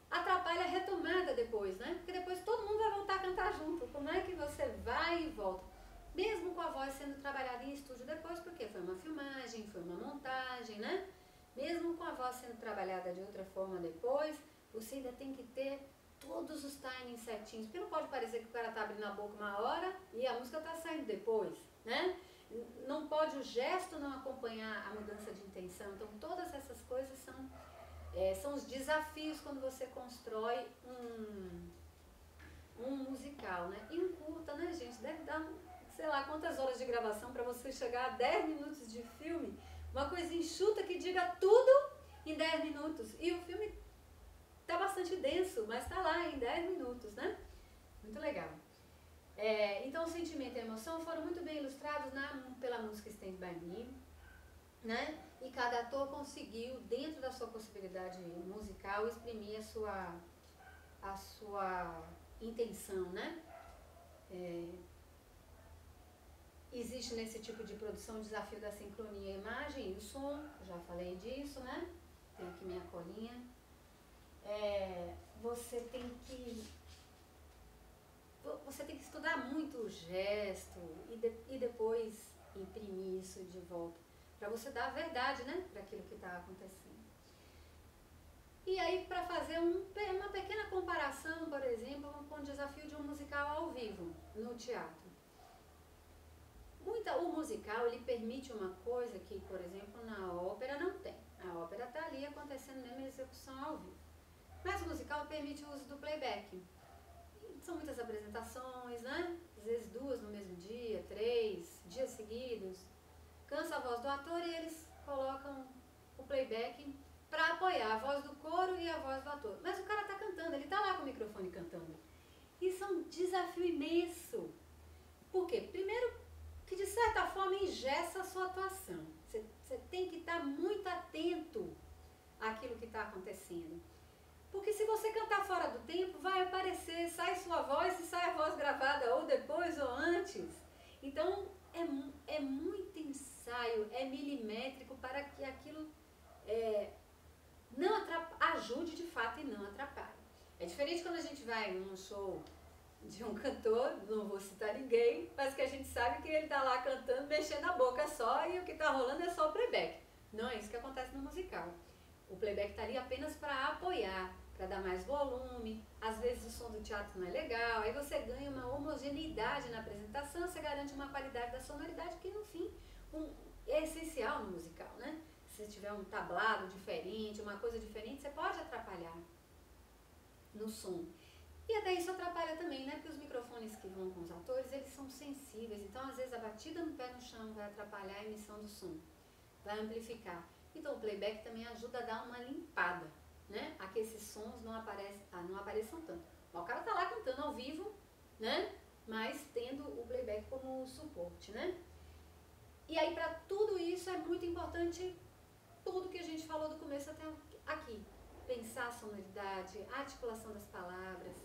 atrapalha a retomada depois, né? Porque depois todo mundo vai voltar a cantar junto. Como é que você vai e volta? Mesmo com a voz sendo trabalhada em estúdio depois, porque foi uma filmagem, foi uma montagem, né? Mesmo com a voz sendo trabalhada de outra forma depois, você ainda tem que ter todos os timings certinhos. Porque não pode parecer que o cara tá abrindo a boca uma hora e a música tá saindo depois, né? Não pode o gesto não acompanhar a mudança de intenção. Então todas essas coisas são os desafios quando você constrói um musical, né? E um curta, né, gente? Deve dar, sei lá, quantas horas de gravação para você chegar a 10 minutos de filme. Uma coisa enxuta que diga tudo em 10 minutos. E o filme tá bastante denso, mas tá lá em 10 minutos, né? Muito legal. Então o sentimento e a emoção foram muito bem ilustrados pela música Stand By Me. né? E cada ator conseguiu, dentro da sua possibilidade musical, exprimir a sua intenção, né? Existe nesse tipo de produção o desafio da sincronia, a imagem e o som, já falei disso, né? Tem aqui minha colinha. Você tem que estudar muito o gesto e depois imprimir isso de volta, para você dar a verdade, né, para aquilo que está acontecendo. E aí, para fazer uma pequena comparação, por exemplo, com o desafio de um musical ao vivo, no teatro. O musical, ele permite uma coisa que, por exemplo, na ópera não tem. A ópera está ali acontecendo mesmo a execução ao vivo. Mas o musical permite o uso do playback. São muitas apresentações, né? Às vezes 2 no mesmo dia, 3 dias seguidos. Cansa a voz do ator e eles colocam o playback para apoiar a voz do coro e a voz do ator. Mas o cara está cantando, ele está lá com o microfone cantando. Isso é um desafio imenso. Por quê? Primeiro, que de certa forma engessa a sua atuação. Você tem que estar muito atento àquilo que está acontecendo. Porque se você cantar fora do tempo, vai aparecer, sai sua voz e sai a voz gravada ou depois ou antes. Então, é muito ensaio, é milimétrico para que aquilo não ajude de fato e não atrapalhe. É diferente quando a gente vai num show de um cantor, não vou citar ninguém, mas que a gente sabe que ele está lá cantando, mexendo a boca só e o que está rolando é só o playback. Não é isso que acontece no musical. O playback está ali apenas para apoiar, para dar mais volume, às vezes o som do teatro não é legal, aí você ganha uma homogeneidade na apresentação, você garante uma qualidade da sonoridade que no fim é essencial no musical, né? Se tiver um tablado diferente, uma coisa diferente, você pode atrapalhar no som. E até isso atrapalha também, né? Porque os microfones que vão com os atores, eles são sensíveis, então às vezes a batida no pé no chão vai atrapalhar a emissão do som, vai amplificar. Então o playback também ajuda a dar uma limpada, né? A que esses sons não apareçam tanto. O cara tá lá cantando ao vivo, né? Mas tendo o playback como suporte, né? E aí para tudo isso é muito importante tudo que a gente falou do começo até aqui. Pensar a sonoridade, a articulação das palavras,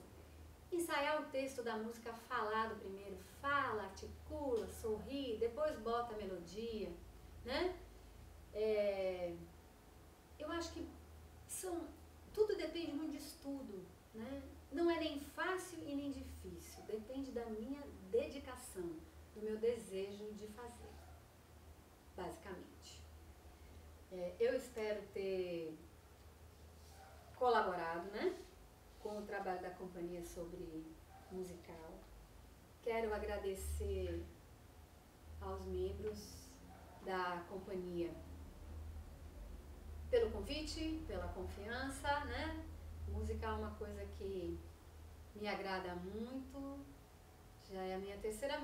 ensaiar o texto da música falado primeiro, fala, articula, sorri, depois bota a melodia, né? Eu acho que tudo depende muito de estudo, né? Não é nem fácil e nem difícil, depende da minha dedicação, do meu desejo de fazer, basicamente. Eu espero ter colaborado, né, com o trabalho da companhia sobre musical. Quero agradecer aos membros da companhia pelo convite, pela confiança, né? Musical é uma coisa que me agrada muito, já é a minha terceira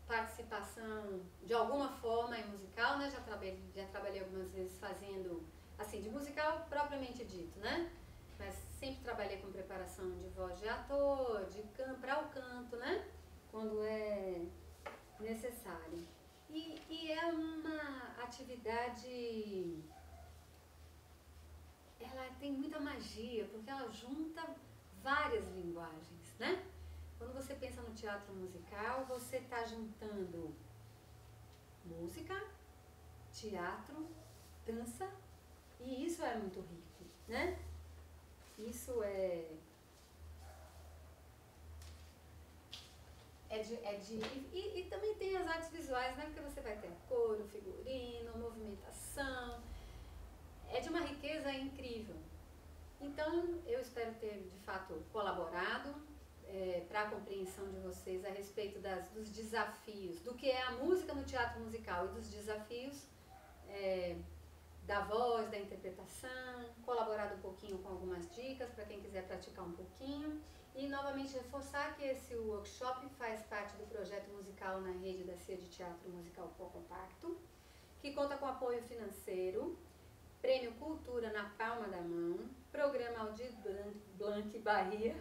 participação de alguma forma em musical, né? Já trabalhei algumas vezes fazendo, assim, de musical propriamente dito, né? Mas sempre trabalhei com preparação de voz de ator, para o canto, né? Quando é necessário. E é uma atividade, ela tem muita magia, porque ela junta várias linguagens, né? Quando você pensa no teatro musical, você está juntando música, teatro, dança, e isso é muito rico, né? Isso e também tem as artes visuais, né? Porque você vai ter coro, figurino, movimentação. É de uma riqueza incrível. Então, eu espero ter, de fato, colaborado para a compreensão de vocês a respeito dos desafios, do que é a música no teatro musical e dos desafios da voz, da interpretação, colaborado um pouquinho com algumas dicas para quem quiser praticar um pouquinho e novamente reforçar que esse workshop faz parte do projeto musical na rede da CIA de Teatro Musical Compacto, que conta com apoio financeiro, Prêmio Cultura na Palma da Mão, Programa Aldir Blanc Bahia,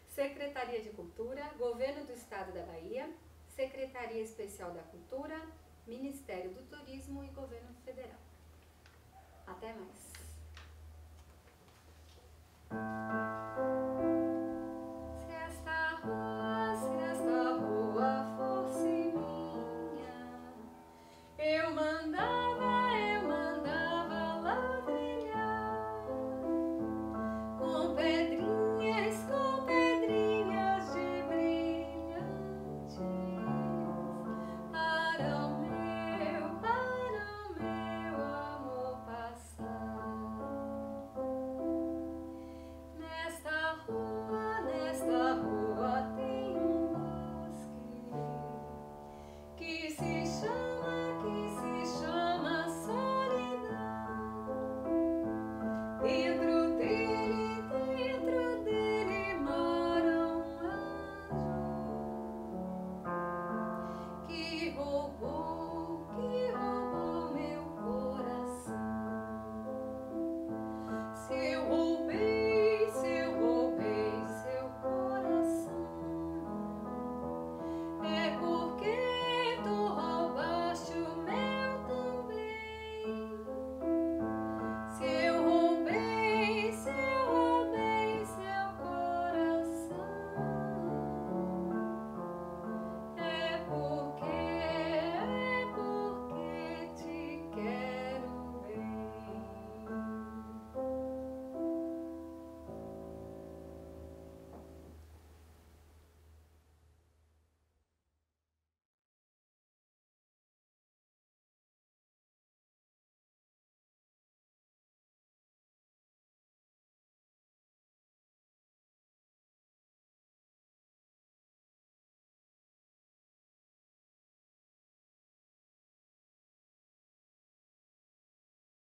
Secretaria de Cultura, Governo do Estado da Bahia, Secretaria Especial da Cultura, Ministério do Turismo e Governo Federal. Até mais! Se esta rua fosse minha, eu mandava ladrilhar com pedrinhas de brilhantes para o meu amor passar. Nesta rua tem um bosque que se chama solidão. Dentro dele mora um anjo que roubou